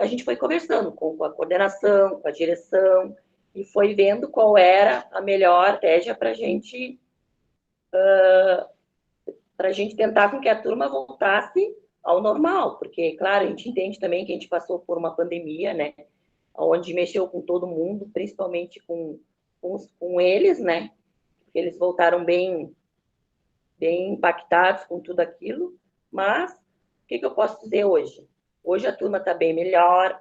a gente foi conversando com a coordenação, com a direção, e foi vendo qual era a melhor estratégia para a gente tentar com que a turma voltasse ao normal, porque, claro, a gente entende também que a gente passou por uma pandemia, né, onde mexeu com todo mundo, principalmente com eles, né, porque eles voltaram bem impactados com tudo aquilo, mas o que eu posso dizer hoje? Hoje a turma está bem melhor,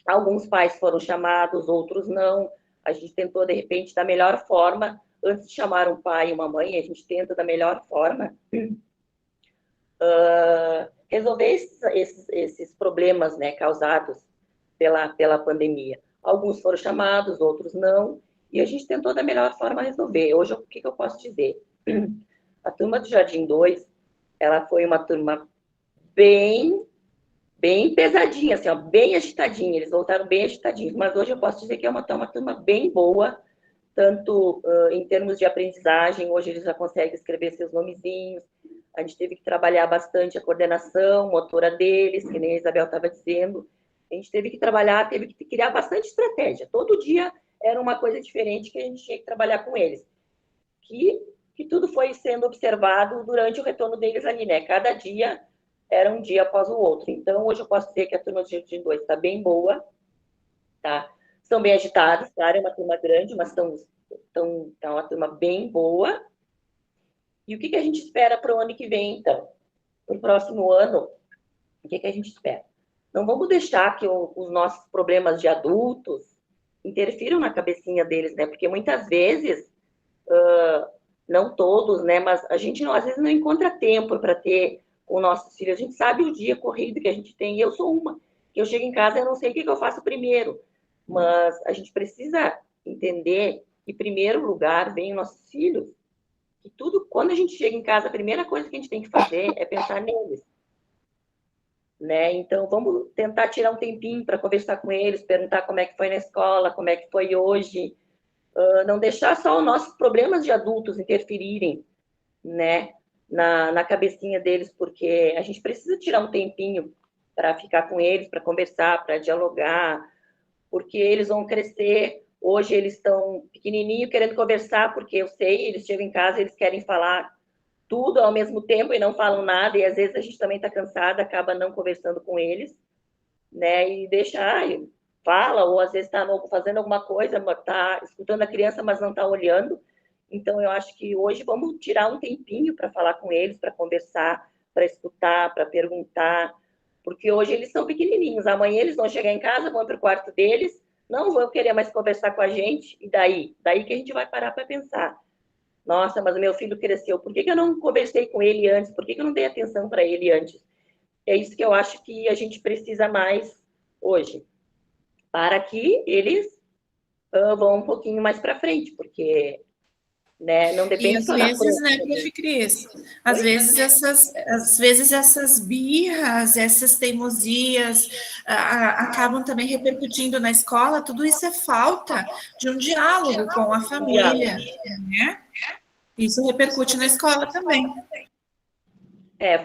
alguns pais foram chamados, outros não, a gente tentou, de repente, da melhor forma, antes de chamar um pai e uma mãe, a gente tenta da melhor forma resolver esses problemas, né, causados pela pandemia. Alguns foram chamados, outros não, e a gente tentou da melhor forma resolver. Hoje, o que eu posso dizer? A turma do Jardim 2, ela foi uma turma bem pesadinha, assim, ó, bem agitadinha, eles voltaram bem agitadinhos, mas hoje eu posso dizer que é uma turma bem boa, tanto em termos de aprendizagem, hoje eles já conseguem escrever seus nomezinhos, a gente teve que trabalhar bastante a coordenação motora deles, que nem a Isabel estava dizendo, a gente teve que trabalhar, teve que criar bastante estratégia, todo dia era uma coisa diferente que a gente tinha que trabalhar com eles, que tudo foi sendo observado durante o retorno deles ali, né, cada dia era um dia após o outro, então hoje eu posso dizer que a turma do Jardim 2 está bem boa, tá? São bem agitados, claro, é uma turma grande, mas tá uma turma bem boa. E o que a gente espera para o ano que vem, então? Para o próximo ano, o que a gente espera? Não vamos deixar que os nossos problemas de adultos interfiram na cabecinha deles, né? Porque muitas vezes, não todos, né? Mas a gente, às vezes, não encontra tempo para ter com nossos filhos. A gente sabe o dia corrido que a gente tem. Eu sou uma. Eu chego em casa e eu não sei o que eu faço primeiro. Mas a gente precisa entender que, em primeiro lugar, vem os nossos filhos. Que tudo, quando a gente chega em casa, a primeira coisa que a gente tem que fazer é pensar neles. Né? Então, vamos tentar tirar um tempinho para conversar com eles, perguntar como é que foi na escola, como é que foi hoje. Não deixar só os nossos problemas de adultos interferirem, né, na cabecinha deles, porque a gente precisa tirar um tempinho para ficar com eles, para conversar, para dialogar, porque eles vão crescer. Hoje eles estão pequenininho querendo conversar, porque eu sei, eles chegam em casa, eles querem falar tudo ao mesmo tempo e não falam nada, e às vezes a gente também está cansada, acaba não conversando com eles, né, e deixa, fala, ou às vezes está fazendo alguma coisa, está escutando a criança, mas não está olhando. Então, eu acho que hoje vamos tirar um tempinho para falar com eles, para conversar, para escutar, para perguntar, porque hoje eles são pequenininhos, amanhã eles vão chegar em casa, vão para o quarto deles, não vão querer mais conversar com a gente, e daí? Daí que a gente vai parar para pensar. Nossa, mas o meu filho cresceu, por que eu não conversei com ele antes? Por que eu não dei atenção para ele antes? É isso que eu acho que a gente precisa mais hoje, para que eles vão um pouquinho mais para frente, porque, né, não
E
depende
às
só da
vezes, né,
prof.
prof. Cris, às vezes essas birras, essas teimosias acabam também repercutindo na escola. Tudo isso é falta de um diálogo com a família, né? Isso repercute na escola também.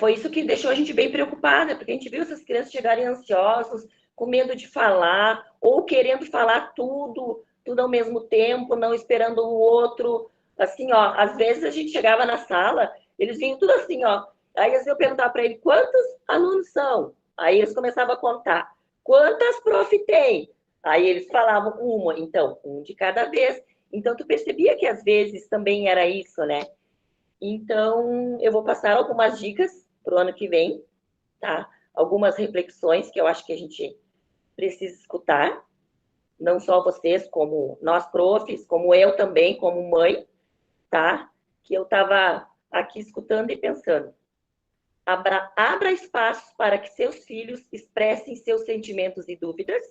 Foi isso que deixou a gente bem preocupada, porque a gente viu essas crianças chegarem ansiosos, com medo de falar, ou querendo falar tudo ao mesmo tempo, não esperando o outro. Assim, ó, às vezes a gente chegava na sala, eles vinham tudo assim, ó. Aí eu perguntava para ele, quantos alunos são? Aí eles começavam a contar. Quantas prof tem? Aí eles falavam uma, então, um de cada vez. Então, tu percebia que às vezes também era isso, né? Então, eu vou passar algumas dicas para o ano que vem, tá? Algumas reflexões que eu acho que a gente precisa escutar, não só vocês, como nós profs, como eu também, como mãe, tá? Que eu estava aqui escutando e pensando. Abra espaços para que seus filhos expressem seus sentimentos e dúvidas.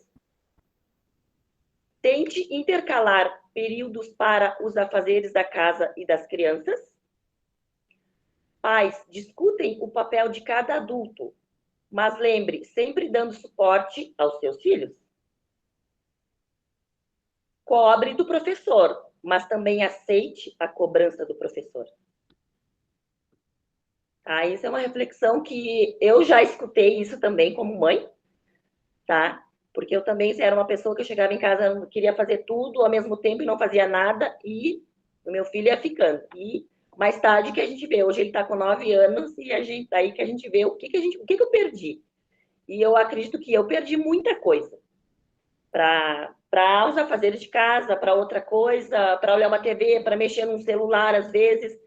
Tente intercalar períodos para os afazeres da casa e das crianças. Pais, discutem o papel de cada adulto, mas lembre, sempre dando suporte aos seus filhos. Cobre do professor, mas também aceite a cobrança do professor. Isso é uma reflexão que eu já escutei isso também como mãe, tá? Porque eu também era uma pessoa que eu chegava em casa, queria fazer tudo ao mesmo tempo e não fazia nada, e o meu filho ia ficando. E mais tarde que a gente vê, hoje ele está com 9 anos, e aí que a gente vê o que eu perdi. E eu acredito que eu perdi muita coisa para os afazeres de casa, para outra coisa, para olhar uma TV, para mexer num celular às vezes,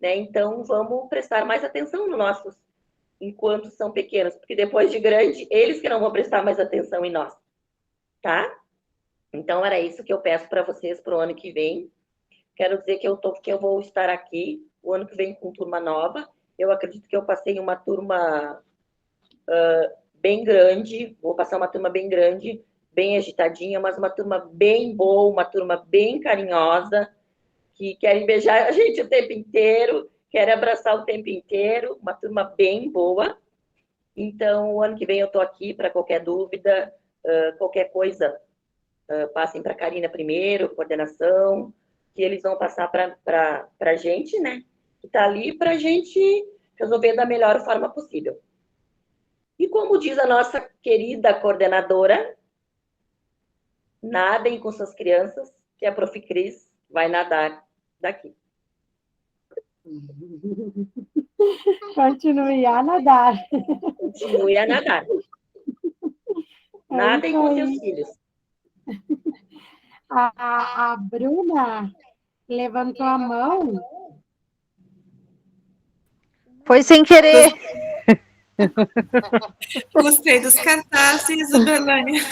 né? Então vamos prestar mais atenção nos nossos enquanto são pequenos, porque depois de grande, eles que não vão prestar mais atenção em nós, tá? Então era isso que eu peço para vocês para o ano que vem. Quero dizer que eu vou estar aqui o ano que vem com turma nova. Eu acredito que eu passei uma turma bem grande, vou passar uma turma bem grande, bem agitadinha, mas uma turma bem boa, uma turma bem carinhosa, que querem beijar a gente o tempo inteiro, querem abraçar o tempo inteiro, uma turma bem boa. Então, o ano que vem eu estou aqui para qualquer dúvida, qualquer coisa, passem para a Karina primeiro, coordenação, que eles vão passar para a gente, né? Que está ali para a gente resolver da melhor forma possível. E como diz a nossa querida coordenadora, nadem com suas crianças, que a Prof. Cris vai nadar daqui.
Continue a nadar.
Continue a nadar. Nadem com seus filhos.
A Bruna levantou a mão.
Foi sem querer.
Gostei dos cartazes, Berlânia.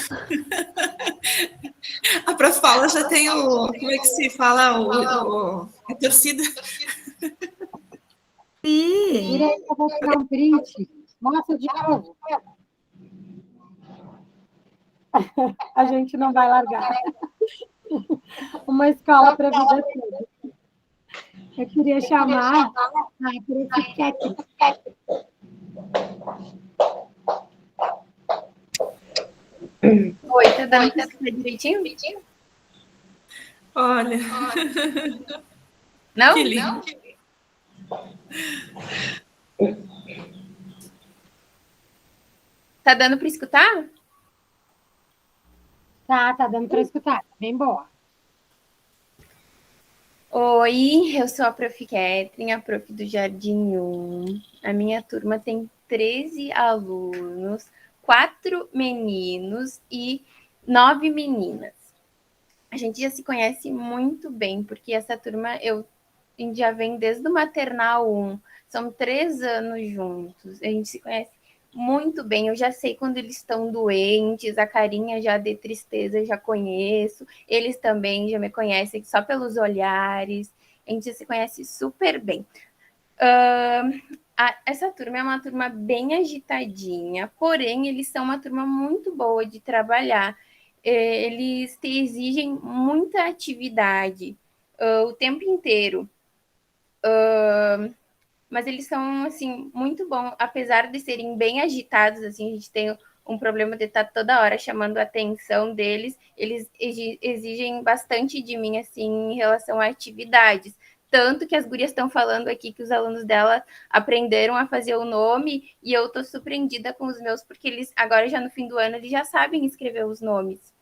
A Prof. Paula já tem como é que se fala, a torcida.
Sim.
Vira aí que eu vou tirar um print. Mostra de novo. A gente não vai largar. Uma escola para a vida toda. Eu queria chamar a Prof. Cat.
Oi, tá dando para escutar direitinho?
Olha.
Não?
Que lindo.
Tá dando para escutar?
Tá dando para escutar. Bem boa.
Oi, eu sou a Prof. Catherine, a Prof. do Jardim 1. A minha turma tem 13 alunos, 4 meninos e 9 meninas. A gente já se conhece muito bem, porque essa turma a gente já vem desde o maternal 1. São 3 anos juntos. A gente se conhece muito bem. Eu já sei quando eles estão doentes, a carinha já de tristeza eu já conheço. Eles também já me conhecem só pelos olhares. A gente se conhece super bem. Essa turma é uma turma bem agitadinha, porém eles são uma turma muito boa de trabalhar. eles te exigem muita atividade o tempo inteiro. Mas eles são, assim, muito bons, apesar de serem bem agitados, assim, a gente tem um problema de estar toda hora chamando a atenção deles, eles exigem bastante de mim, assim, em relação a atividades. Tanto que as gurias estão falando aqui que os alunos dela aprenderam a fazer o nome, e eu estou surpreendida com os meus, porque eles, agora já no fim do ano, eles já sabem escrever os nomes.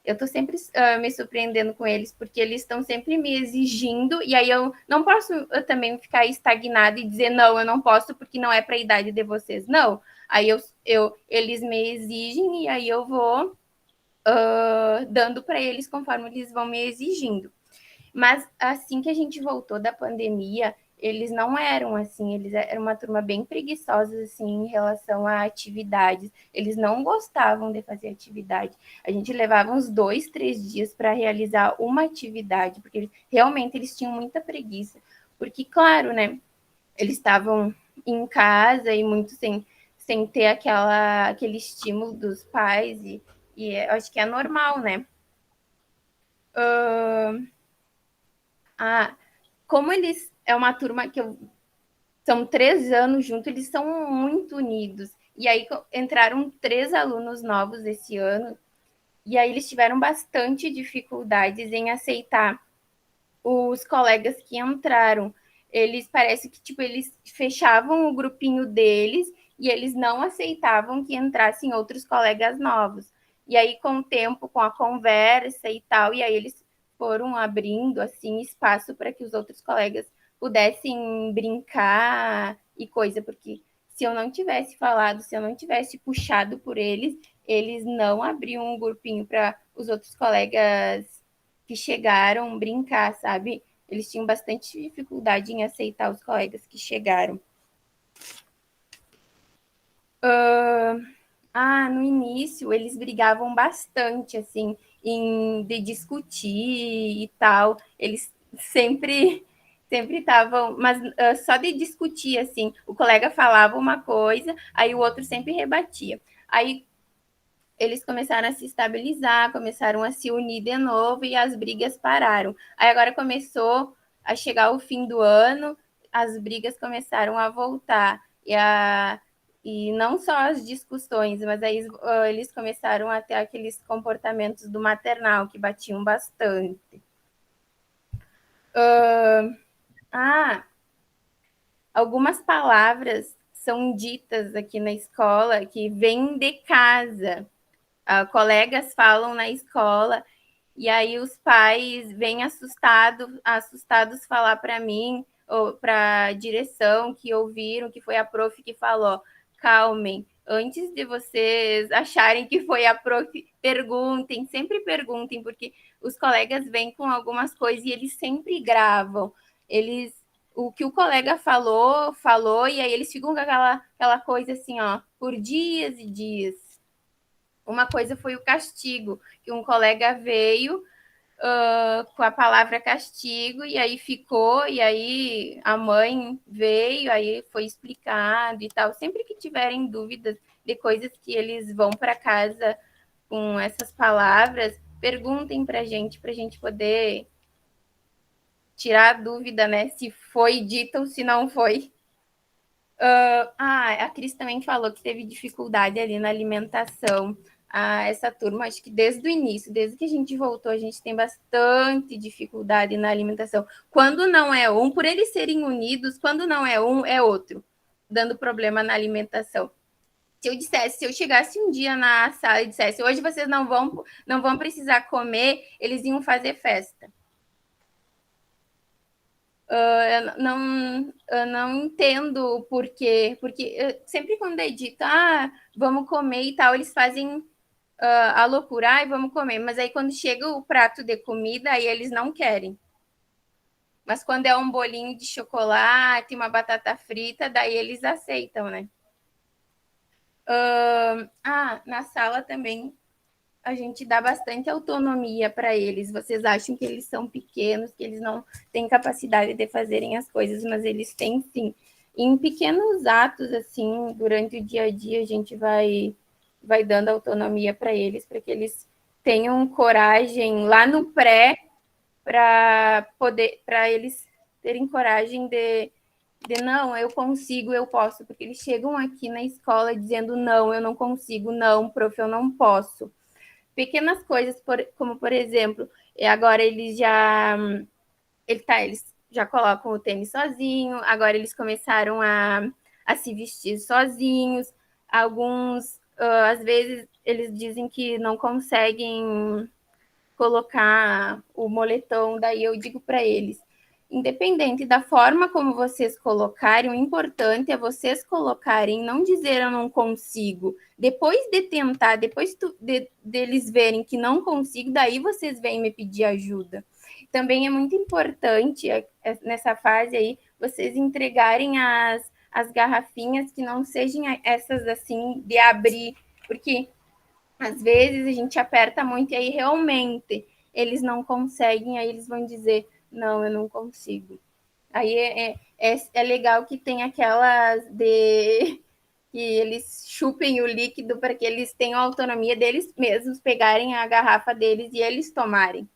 Eu estou sempre me surpreendendo com eles, porque eles estão sempre me exigindo, e aí eu não posso também ficar estagnada e dizer, não, eu não posso, porque não é para a idade de vocês. Não, aí eles me exigem, e aí eu vou dando para eles conforme eles vão me exigindo. Mas assim que a gente voltou da pandemia, eles não eram assim, eles eram uma turma bem preguiçosa assim em relação a atividades. Eles não gostavam de fazer atividade. A gente levava uns 2, 3 dias para realizar uma atividade, porque realmente eles tinham muita preguiça. Porque, claro, né, eles estavam em casa e muito sem ter aquele estímulo dos pais, e eu acho que é normal, né? Como eles é uma turma que são 3 anos juntos, eles são muito unidos. E aí entraram 3 alunos novos esse ano, e aí eles tiveram bastante dificuldades em aceitar os colegas que entraram. Eles parece que tipo eles fechavam o grupinho deles e eles não aceitavam que entrassem outros colegas novos. E aí com o tempo, com a conversa e tal, e aí eles foram abrindo assim espaço para que os outros colegas pudessem brincar e coisa, porque se eu não tivesse falado, se eu não tivesse puxado por eles, eles não abriam um grupinho para os outros colegas que chegaram brincar, sabe? Eles tinham bastante dificuldade em aceitar os colegas que chegaram. No início eles brigavam bastante, assim, de discutir e tal. Eles sempre estavam, mas só de discutir, assim, o colega falava uma coisa, aí o outro sempre rebatia. Aí eles começaram a se estabilizar, começaram a se unir de novo e as brigas pararam. Aí agora começou a chegar o fim do ano, as brigas começaram a voltar. E não só as discussões, mas aí eles começaram a ter aqueles comportamentos do maternal que batiam bastante. Algumas palavras são ditas aqui na escola que vêm de casa. Colegas falam na escola e aí os pais vêm assustados falar para mim ou para a direção que ouviram que foi a prof que falou. Calmem, antes de vocês acharem que foi a prof, perguntem, sempre perguntem, porque os colegas vêm com algumas coisas e eles sempre gravam. O que o colega falou, e aí eles ficam com aquela coisa assim, ó, por dias e dias. Uma coisa foi o castigo, que um colega veio com a palavra castigo, e aí ficou, e aí a mãe veio, aí foi explicado e tal. Sempre que tiverem dúvidas de coisas que eles vão para casa com essas palavras, perguntem para a gente poder tirar a dúvida, né? Se foi dita ou se não foi. A Cris também falou que teve dificuldade ali na alimentação. Essa turma, acho que desde o início, desde que a gente voltou, a gente tem bastante dificuldade na alimentação. Quando não é um, por eles serem unidos, quando não é um, é outro, dando problema na alimentação. Se eu chegasse um dia na sala e dissesse, hoje vocês não vão precisar comer, eles iam fazer festa. Eu não entendo o porquê, porque sempre quando é dito, vamos comer e tal, eles fazem a loucura, vamos comer, mas aí quando chega o prato de comida, aí eles não querem. Mas quando é um bolinho de chocolate, uma batata frita, daí eles aceitam, né? Na sala também a gente dá bastante autonomia para eles. Vocês acham que eles são pequenos, que eles não têm capacidade de fazerem as coisas, mas eles têm sim. Em pequenos atos, assim, durante o dia a dia, a gente vai dando autonomia para eles que eles tenham coragem lá no pré para eles terem coragem de não, eu consigo, eu posso, porque eles chegam aqui na escola dizendo não, eu não consigo, não, prof, eu não posso. Pequenas coisas, como por exemplo, agora eles já colocam o tênis sozinho, agora eles começaram a se vestir sozinhos, alguns, às vezes, eles dizem que não conseguem colocar o moletom, daí eu digo para eles, independente da forma como vocês colocarem, o importante é vocês colocarem, não dizer eu não consigo. Depois de tentar, depois deles verem que não consigo, daí vocês vêm me pedir ajuda. Também é muito importante, nessa fase aí, vocês entregarem as garrafinhas que não sejam essas assim de abrir, porque às vezes a gente aperta muito e aí realmente eles não conseguem, aí eles vão dizer, não, eu não consigo. Aí é legal que tem aquelas de que eles chupem o líquido para que eles tenham a autonomia deles mesmos, pegarem a garrafa deles e eles tomarem.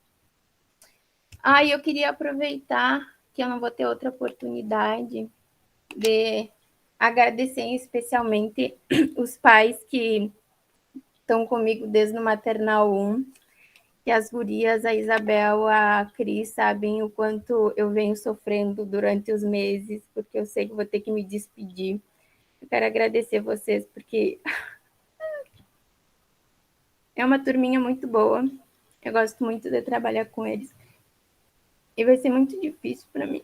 Eu queria aproveitar que eu não vou ter outra oportunidade de agradecer especialmente os pais que estão comigo desde o maternal 1, que as gurias, a Isabel, a Cris, sabem o quanto eu venho sofrendo durante os meses, porque eu sei que vou ter que me despedir. Eu quero agradecer vocês, porque é uma turminha muito boa. Eu gosto muito de trabalhar com eles. E vai ser muito difícil para mim.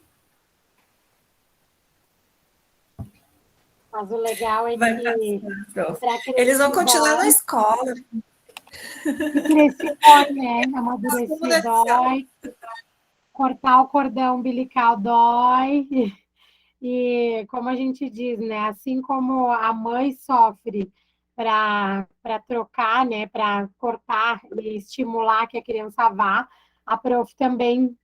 Mas o legal é que
eles vão continuar na escola.
Crescer dói, né? Amadurecer dói. Cortar o cordão umbilical dói. E como a gente diz, né? Assim como a mãe sofre para trocar, né? Para cortar e estimular que a criança vá, a prof também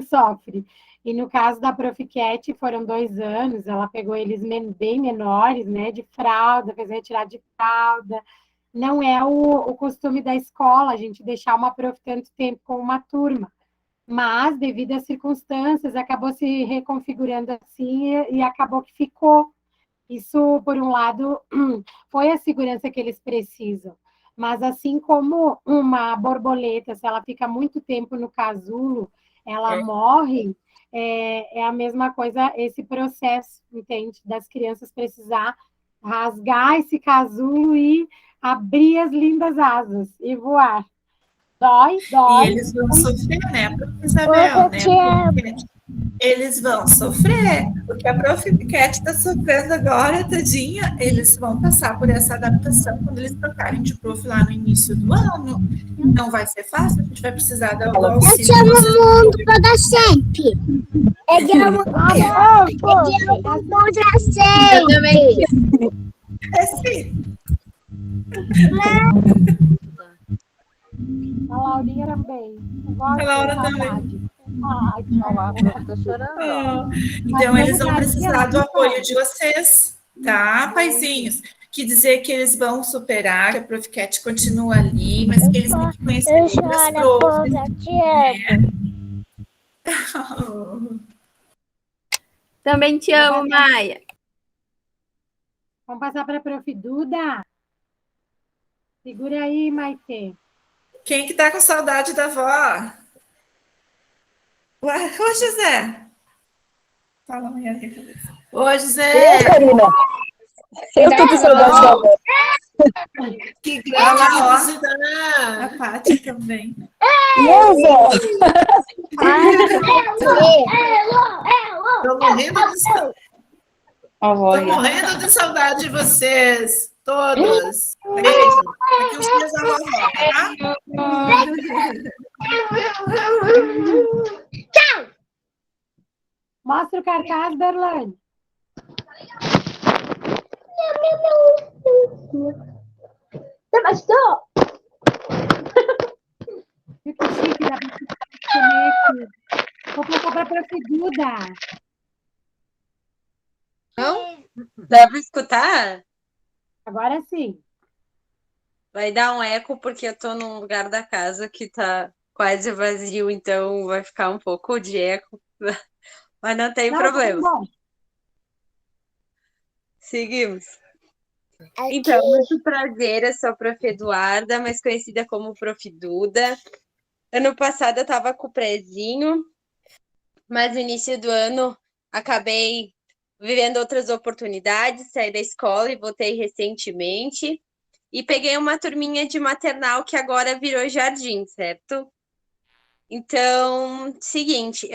sofre. E no caso da Prof. Cat, foram 2 anos, ela pegou eles bem menores, né? De fralda, fez retirada de fralda. Não é o costume da escola a gente deixar uma prof tanto tempo com uma turma. Mas, devido às circunstâncias, acabou se reconfigurando assim e acabou que ficou. Isso, por um lado, foi a segurança que eles precisam. Mas, assim como uma borboleta, se ela fica muito tempo no casulo, ela morre, é a mesma coisa esse processo, entende? Das crianças precisar rasgar esse casulo e abrir as lindas asas e voar. Dói.
E eles vão sofrer, né, Prof. Isabel, né? Eles vão sofrer. O que a Prof. Cat está sofrendo agora, tadinha, eles vão passar por essa adaptação quando eles trocarem de prof lá no início do ano. Não vai ser fácil, a gente vai precisar do auxílio.
Eu te amo muito para sempre. Eu amo para sempre.
Eu também.
É sim.
A Laurinha também.
A Laura também. Então, eles vão precisar do apoio de vocês, tá, paizinhos? Que dizer que eles vão superar, que a Prof. Cat continua ali, mas que eles têm que conhecer outras profs.
Também te amo, Maia.
Vamos passar para a Prof. Duda. Segura aí, Maitê.
Quem que tá com saudade da avó? Ô, José. Fala amanhã aqui, cabeça. Ô, José.
Karina. Eu tô com saudade da avó.
Que grande a Paty também. Tô morrendo de saudade de vocês, todos. Beijo. Aqui os meus avós, tá?
Tchau! Mostra o cartaz, Darlane.
Você gostou?
Que chique, dá pra comer aqui. Vou passar para a Prof. Duda.
Não? Dá para escutar?
Agora sim.
Vai dar um eco porque eu tô num lugar da casa que tá quase vazio, então vai ficar um pouco de eco, mas não tem
Não, tá
problema.
bom.
Seguimos.
Aqui.
Então, muito prazer, eu sou a Prof. Eduarda, mais conhecida como Prof. Duda. Ano passado eu estava com o prezinho, mas no início do ano acabei vivendo outras oportunidades, saí da escola e voltei recentemente. E peguei uma turminha de maternal que agora virou jardim, certo? Então, seguinte,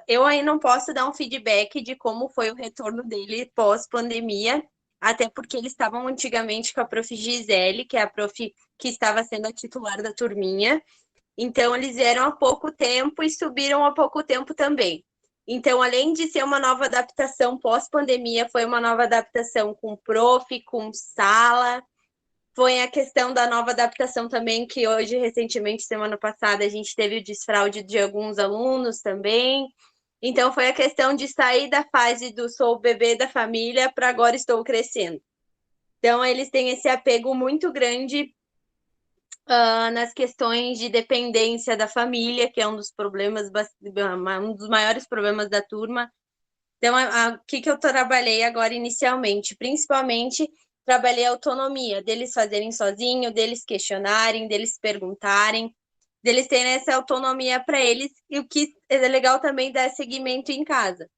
eu aí não posso dar um feedback de como foi o retorno dele pós-pandemia, até porque eles estavam antigamente com a prof. Gisele, que é a prof. Que estava sendo a titular da turminha. Então, eles vieram há pouco tempo e subiram há pouco tempo também. Então, além de ser uma nova adaptação pós-pandemia, foi uma nova adaptação com prof, com sala. Foi a questão da nova adaptação também, que hoje, recentemente, semana passada, a gente teve o desfraude de alguns alunos também. Então, foi a questão de sair da fase do sou o bebê da família para agora estou crescendo. Então, eles têm esse apego muito grande nas questões de dependência da família, que é um dos problemas, um dos maiores problemas da turma. Então, o que eu trabalhei agora inicialmente? Principalmente, trabalhei a autonomia, deles fazerem sozinho, deles questionarem, deles perguntarem, deles terem essa autonomia para eles, e o que é legal também dar seguimento em casa.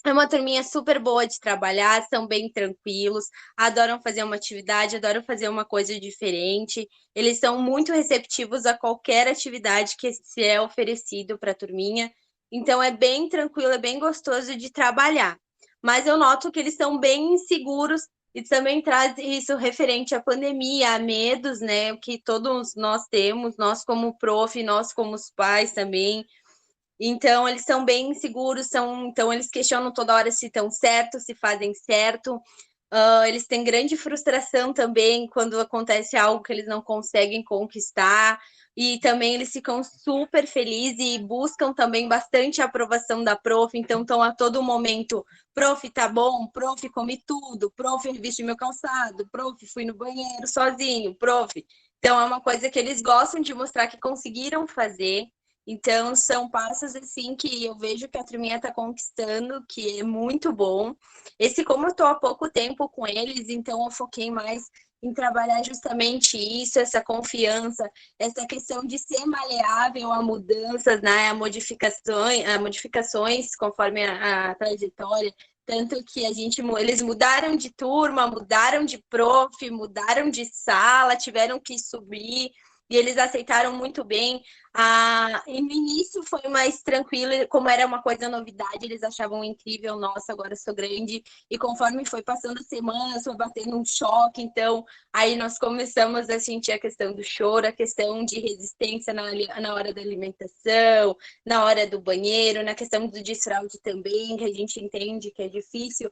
É uma turminha super boa de trabalhar, são bem tranquilos, adoram fazer uma atividade, adoram fazer uma coisa diferente. Eles são muito receptivos a qualquer atividade que se é oferecido para a turminha. Então, é bem tranquilo, é bem gostoso de trabalhar. Mas eu noto que eles são bem inseguros e também traz isso referente à pandemia, a medos, né? O que todos nós temos, nós como prof, nós como os pais também. Então, eles são bem inseguros, então eles questionam toda hora se estão certos, se fazem certo. Eles têm grande frustração também quando acontece algo que eles não conseguem conquistar. E também eles ficam super felizes e buscam também bastante a aprovação da prof. Então, estão a todo momento, prof, tá bom? Prof, comi tudo. Prof, vesti meu calçado. Prof, fui no banheiro sozinho. Prof. Então, é uma coisa que eles gostam de mostrar que conseguiram fazer. Então, são passos assim que eu vejo que a turminha está conquistando, que é muito bom. Como eu estou há pouco tempo com eles, então eu foquei mais em trabalhar justamente isso, essa confiança, essa questão de ser maleável a mudanças, né, a modificações conforme a trajetória. Tanto que eles mudaram de turma, mudaram de prof, mudaram de sala, tiveram que subir, e eles aceitaram muito bem. E no início foi mais tranquilo, como era uma coisa novidade, eles achavam incrível, nossa, agora sou grande. E conforme foi passando as semanas, foi batendo um choque. Então, aí nós começamos a sentir a questão do choro, a questão de resistência na hora da alimentação, na hora do banheiro, na questão do desfraude também, que a gente entende que é difícil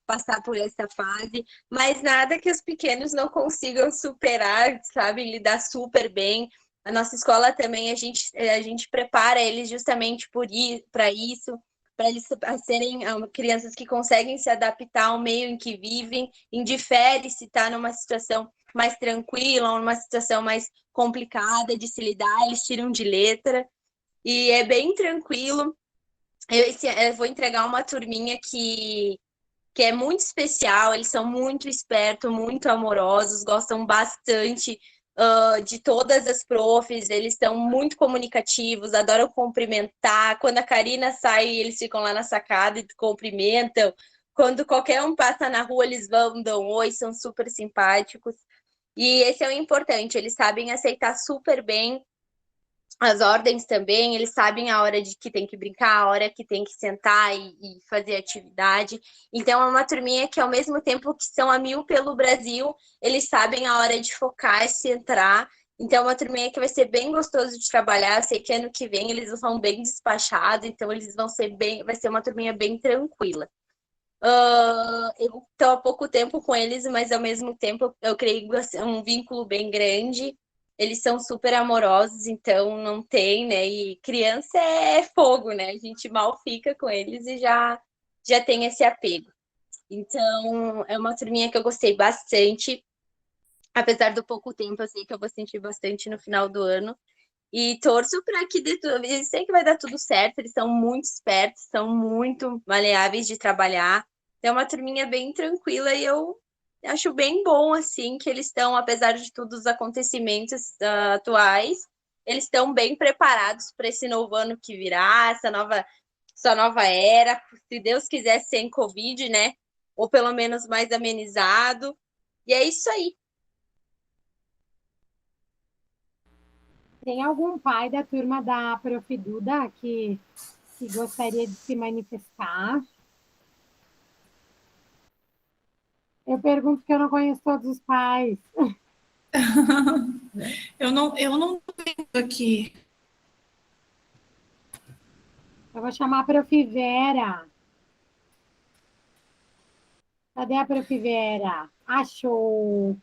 passar por essa fase, mas nada que os pequenos não consigam superar, sabe, lidar super bem. A nossa escola também, a gente prepara eles justamente para isso, para eles serem crianças que conseguem se adaptar ao meio em que vivem, indifere se está numa situação mais tranquila ou numa situação mais complicada de se lidar, eles tiram de letra, e é bem tranquilo. Eu vou entregar uma turminha que é muito especial, eles são muito espertos, muito amorosos, gostam bastante de todas as profs, eles são muito comunicativos, adoram cumprimentar. Quando a Karina sai, eles ficam lá na sacada e cumprimentam. Quando qualquer um passa na rua, eles vão, dão oi, são super simpáticos. E esse é o importante, eles sabem aceitar super bem as ordens também, eles sabem a hora de que tem que brincar, a hora que tem que sentar e fazer atividade. Então, é uma turminha que, ao mesmo tempo que são a mil pelo Brasil, eles sabem a hora de focar e se entrar. Então, é uma turminha que vai ser bem gostoso de trabalhar. Eu sei que ano que vem eles vão bem despachados, então eles vai ser uma turminha bem tranquila. Eu estou há pouco tempo com eles, mas ao mesmo tempo eu criei um vínculo bem grande. Eles são super amorosos, então não tem, né? E criança é fogo, né? A gente mal fica com eles e já tem esse apego. Então, é uma turminha que eu gostei bastante. Apesar do pouco tempo, eu sei que eu vou sentir bastante no final do ano. E torço para que dê tudo. Eu sei que vai dar tudo certo, eles são muito espertos, são muito maleáveis de trabalhar. É uma turminha bem tranquila e eu acho bem bom, assim, que eles estão, apesar de todos os acontecimentos atuais, eles estão bem preparados para esse novo ano que virá, essa nova era, se Deus quiser sem Covid, né? Ou pelo menos mais amenizado. E é isso aí.
Tem algum pai da turma da Prof. Duda que gostaria de se manifestar? Eu pergunto porque eu não conheço todos os pais.
Eu não tenho aqui.
Eu vou chamar a Prof. Vera. Cadê a Prof. Vera? Achou.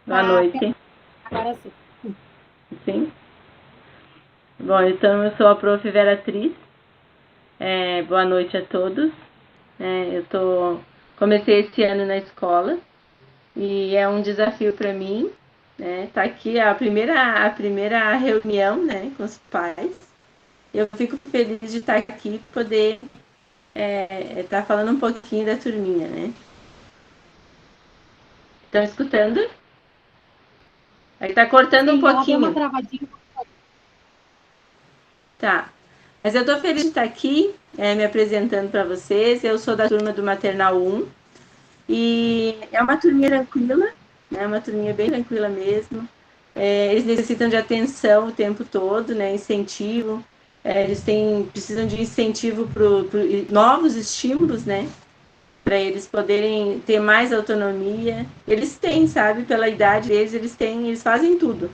Boa noite.
Agora sim.
Sim. Bom, então eu sou a Prof. Vera Tris. Boa noite a todos. Comecei esse ano na escola e é um desafio para mim, né? Tá aqui a primeira reunião, né, com os pais. Eu fico feliz de estar aqui e poder estar falando um pouquinho da turminha, né? Estão escutando? Aí tá cortando um
Ela deu uma
pouquinho.
travadinha.
Tá. Mas eu estou feliz de estar aqui, me apresentando para vocês. Eu sou da turma do Maternal 1 e é uma turminha tranquila, né? Uma turminha bem tranquila mesmo. Eles necessitam de atenção o tempo todo, né? Incentivo. Eles precisam de incentivo para novos estímulos, né? Para eles poderem ter mais autonomia. Eles têm, sabe? Pela idade deles, eles fazem tudo.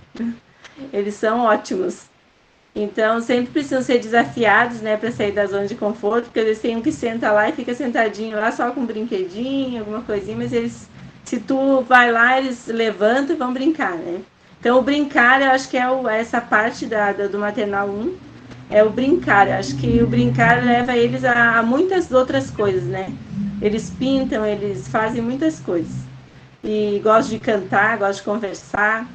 Eles são ótimos. Então, sempre precisam ser desafiados, né, para sair da zona de conforto, porque eles têm um que senta lá e fica sentadinho lá só com um brinquedinho, alguma coisinha, mas eles, se tu vai lá, eles levantam e vão brincar, né? Então, o brincar, eu acho que essa parte do Maternal 1, é o brincar. Eu acho que o brincar leva eles a muitas outras coisas, né? Eles pintam, eles fazem muitas coisas. E gostam de cantar, gostam de conversar,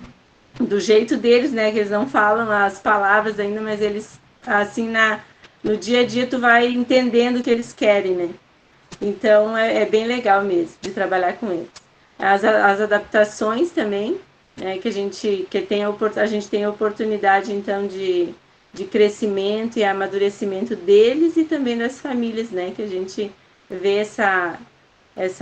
do jeito deles, né, que eles não falam as palavras ainda, mas eles, assim, no dia a dia tu vai entendendo o que eles querem, né? Então, é bem legal mesmo de trabalhar com eles. As adaptações também, né, que a gente tem a oportunidade, então, de crescimento e amadurecimento deles e também das famílias, né, que a gente vê essa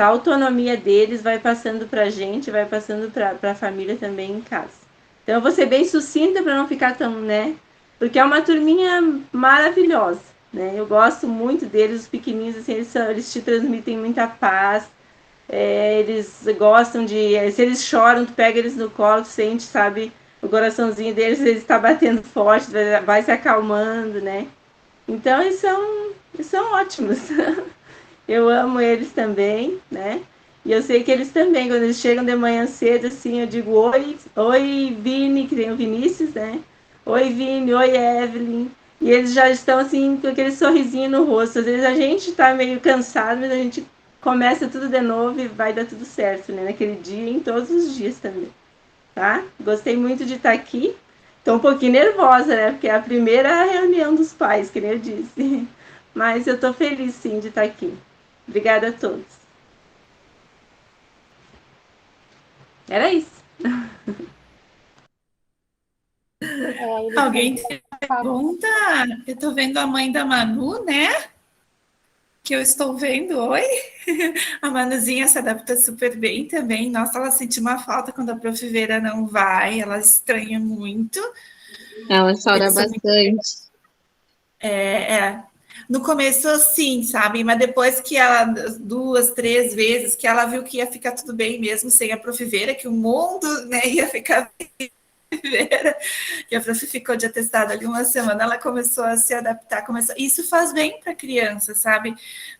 autonomia deles vai passando para a gente, vai passando para a família também em casa. Então, eu vou ser bem sucinta para não ficar tão, né? Porque é uma turminha maravilhosa, né? Eu gosto muito deles, os pequenininhos, assim, eles te transmitem muita paz. Eles gostam se eles choram, tu pega eles no colo, tu sente, sabe, o coraçãozinho deles, ele está batendo forte, vai se acalmando, né? Então, eles são ótimos. Eu amo eles também, né? E eu sei que eles também, quando eles chegam de manhã cedo, assim, eu digo, oi Vini, que tem o Vinícius, né? Oi Vini, oi Evelyn. E eles já estão, assim, com aquele sorrisinho no rosto. Às vezes a gente tá meio cansado, mas a gente começa tudo de novo e vai dar tudo certo, né? Naquele dia e em todos os dias também, tá? Gostei muito de estar aqui. Tô um pouquinho nervosa, né? Porque é a primeira reunião dos pais, que nem eu disse. Mas eu tô feliz, sim, de estar aqui. Obrigada a todos. Era isso.
Alguém tem pergunta? Eu estou vendo a mãe da Manu, né? Que eu estou vendo. Oi? A Manuzinha se adapta super bem também. Nossa, ela sente uma falta quando a Prof. Vera não vai. Ela estranha muito.
Ela chora bastante.
No começo, sim, sabe? Mas depois que ela, 2, 3 vezes, que ela viu que ia ficar tudo bem mesmo sem a Prof. Vera, que o mundo, né, ia ficar bem. E a Prof ficou de atestado ali uma semana, ela começou a se adaptar, isso faz bem para a criança, sabe?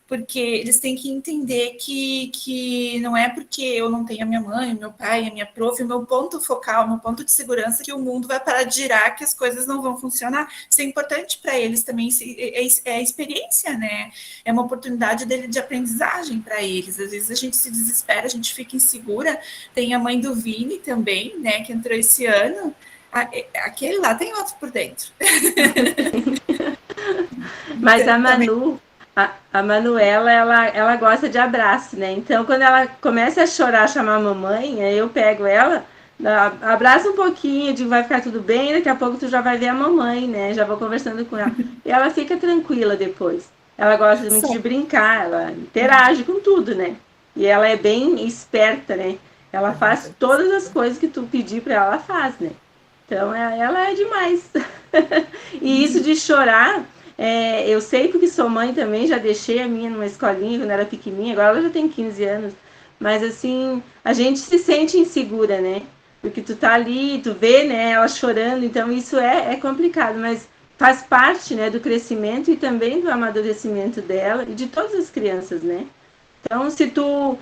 porque eles têm que entender que não é porque eu não tenho a minha mãe, o meu pai, a minha prof, o meu ponto focal, o meu ponto de segurança, que o mundo vai parar de girar, que as coisas não vão funcionar. Isso é importante para eles também, é a experiência, né? É uma oportunidade de aprendizagem para eles. Às vezes a gente se desespera, a gente fica insegura. Tem a mãe do Vini também, né, que entrou esse ano. Aquele lá tem outro por dentro.
Mas a Manu, a Manuela, ela gosta de abraço, né? Então, quando ela começa a chorar, chamar a mamãe, aí eu pego ela, abraço um pouquinho, digo, vai ficar tudo bem, daqui a pouco tu já vai ver a mamãe, né? Já vou conversando com ela. E ela fica tranquila depois. Ela gosta muito de brincar, ela interage com tudo, né? E ela é bem esperta, né? Ela faz todas as coisas que tu pedir para ela, ela faz, né? Então, ela é demais. E isso de chorar, eu sei porque sou mãe também, já deixei a minha numa escolinha quando era pequenininha, agora ela já tem 15 anos. Mas, assim, a gente se sente insegura, né? Porque tu tá ali, tu vê, né, ela chorando, então isso é complicado, mas faz parte, né, do crescimento e também do amadurecimento dela e de todas as crianças, né? Então, se tu,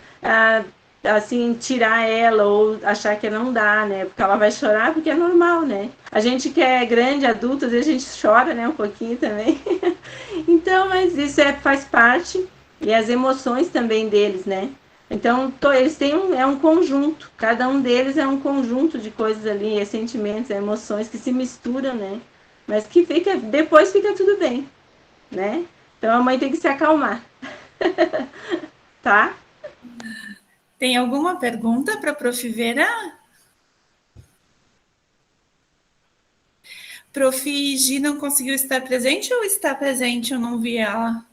assim, tirar ela ou achar que não dá, né? Porque ela vai chorar, porque é normal, né? A gente que é grande, adulto, às vezes a gente chora, né? Um pouquinho também. Então, mas isso faz parte e as emoções também deles, né? Então, eles têm um conjunto. Cada um deles é um conjunto de coisas ali, sentimentos, emoções que se misturam, né? Mas que depois fica tudo bem, né? Então, a mãe tem que se acalmar. Tá?
Tem alguma pergunta para a Prof. Vera? Prof. Gi não conseguiu estar presente ou está presente? Eu não vi ela.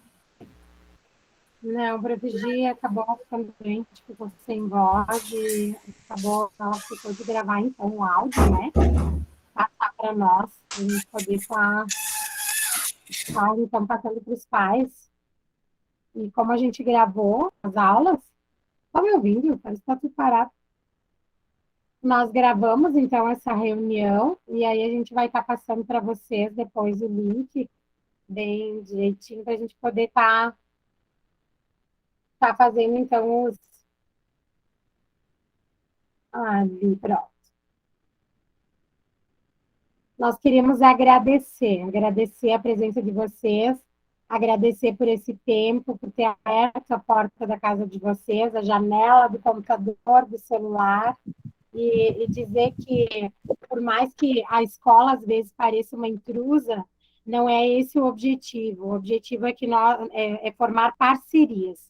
Não, Prof. Gi acabou ficando doente, ficou sem voz e ela ficou de gravar então o áudio, né? Passar para nós, para a gente poder estar então passando para os pais. E como a gente gravou as aulas, tá me ouvindo? Parece que tá tudo parado. Nós gravamos, então, essa reunião, e aí a gente vai estar passando para vocês depois o link, bem direitinho, para a gente poder estar fazendo, então, os... Ali, pronto. Nós queríamos agradecer a presença de vocês, agradecer por esse tempo, por ter aberto a porta da casa de vocês, a janela do computador, do celular, e dizer que, por mais que a escola às vezes pareça uma intrusa, não é esse o objetivo. O objetivo é que é formar parcerias.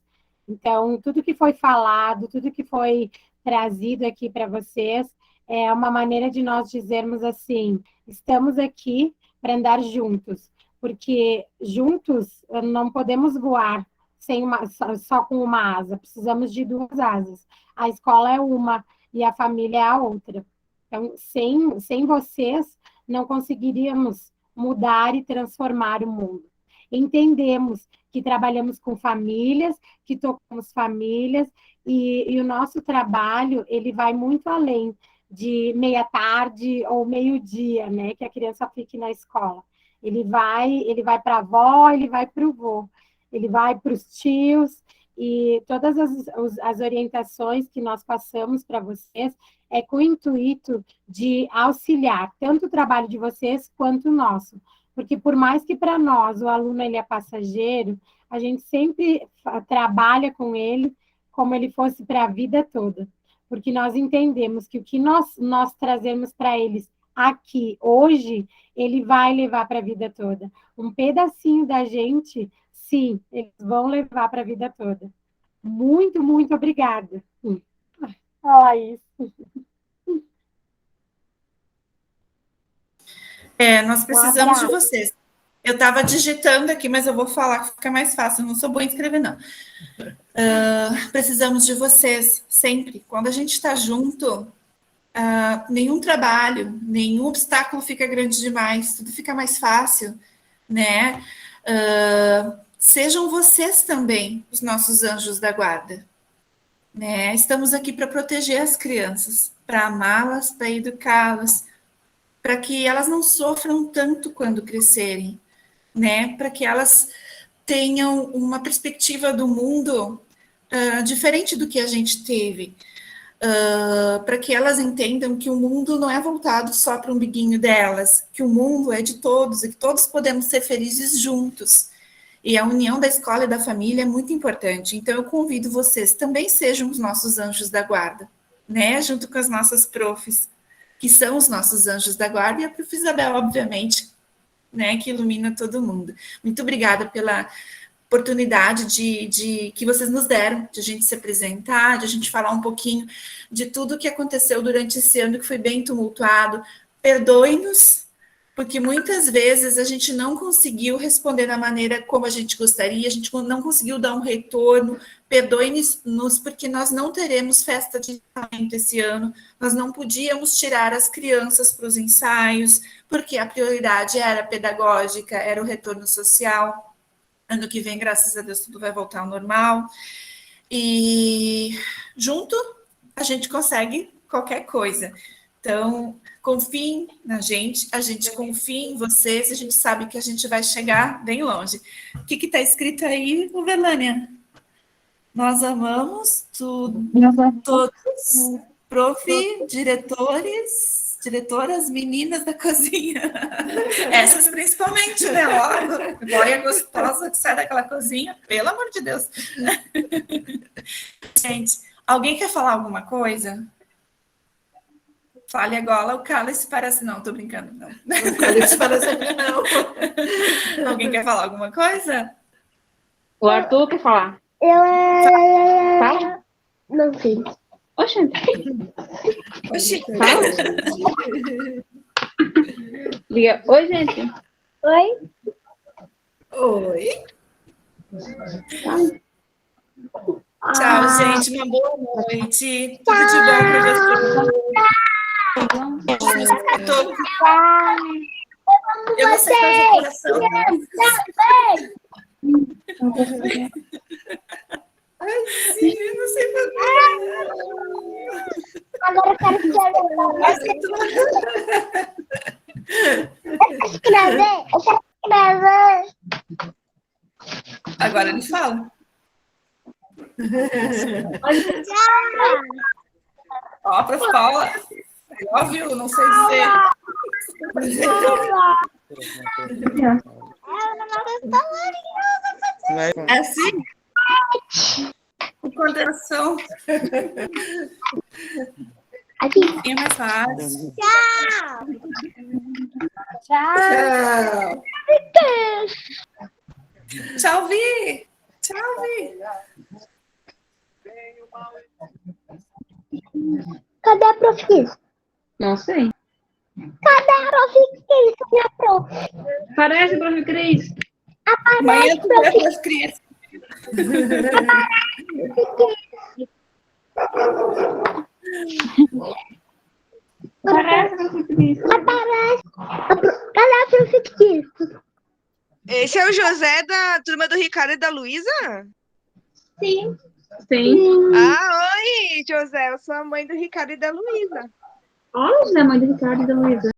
Então, tudo que foi falado, tudo que foi trazido aqui para vocês, é uma maneira de nós dizermos assim: estamos aqui para andar juntos, porque juntos não podemos voar só com uma asa, precisamos de duas asas. A escola é uma e a família é a outra. Então, sem vocês, não conseguiríamos mudar e transformar o mundo. Entendemos que trabalhamos com famílias, que tocamos famílias, e o nosso trabalho, ele vai muito além de meia-tarde ou meio-dia, né, que a criança fique na escola. Ele vai para a avó, ele vai para o vô, ele vai para os tios, e todas as orientações que nós passamos para vocês é com o intuito de auxiliar tanto o trabalho de vocês quanto o nosso. Porque por mais que para nós o aluno ele é passageiro, a gente sempre trabalha com ele como ele fosse para a vida toda. Porque nós entendemos que o que nós trazemos para eles aqui, hoje, ele vai levar para a vida toda. Um pedacinho da gente, sim, eles vão levar para a vida toda. Muito, muito obrigada. Olha isso.
Nós precisamos de vocês. Eu estava digitando aqui, mas eu vou falar que fica mais fácil. Eu não sou boa em escrever, não. Precisamos de vocês, sempre. Quando a gente está junto, nenhum trabalho, nenhum obstáculo fica grande demais, tudo fica mais fácil, né? Sejam vocês também os nossos anjos da guarda, né? Estamos aqui para proteger as crianças, para amá-las, para educá-las, para que elas não sofram tanto quando crescerem, né? Para que elas tenham uma perspectiva do mundo diferente do que a gente teve, para que elas entendam que o mundo não é voltado só para o umbiguinho delas, que o mundo é de todos e que todos podemos ser felizes juntos. E a união da escola e da família é muito importante. Então, eu convido vocês também sejam os nossos anjos da guarda, né? Junto com as nossas profs, que são os nossos anjos da guarda, e a prof. Isabel, obviamente, né? Que ilumina todo mundo. Muito obrigada pela oportunidade que vocês nos deram, de a gente se apresentar, de a gente falar um pouquinho de tudo que aconteceu durante esse ano, que foi bem tumultuado. Perdoe-nos, porque muitas vezes a gente não conseguiu responder da maneira como a gente gostaria, a gente não conseguiu dar um retorno. Perdoe-nos, porque nós não teremos festa de encerramento esse ano, nós não podíamos tirar as crianças para os ensaios, porque a prioridade era pedagógica, era o retorno social. Ano que vem, graças a Deus, tudo vai voltar ao normal. E junto a gente consegue qualquer coisa. Então, confiem na gente, a gente confia em vocês, a gente sabe que a gente vai chegar bem longe. O que está escrito aí, Verlânia? Nós amamos todos, prof, diretoras, meninas da cozinha. Essas principalmente, né? Ó, boia gostosa que sai daquela cozinha, pelo amor de Deus. Gente, alguém quer falar alguma coisa? Fale agora, o cálice parece... Não, tô brincando, não. O cálice parece não. Alguém quer falar alguma coisa?
O Arthur quer falar.
Fala. Não sei.
Oxente.
Fala.
Liga. Oi, gente.
Oi?
Oi. Tchau, gente. Uma boa noite. Tudo de bom para vocês. Eu vou fazer coração. Ai, sim, eu não sei fazer.
Agora eu quero escrever. Eu quero escrever.
Agora ele fala. Ó, para Paula. É óbvio, não sei dizer. É assim? Com coordenação.
Aqui.
É mais fácil.
Tchau.
Tchau. Tchau, Vi. Tchau, Vi.
Cadê a prof?
Não sei.
Cadê a prof? Minha prof?
Parece, prof. Cris.
Amanhã tu vai com as crianças.
Parece, prof. Cris.
Cadê a prof?
Esse é o José da turma do Ricardo e da Luísa?
Sim.
Sim.
Ah, oi, José. Eu sou a mãe do Ricardo e da Luísa.
Olha, José, mãe do Ricardo e da Luísa.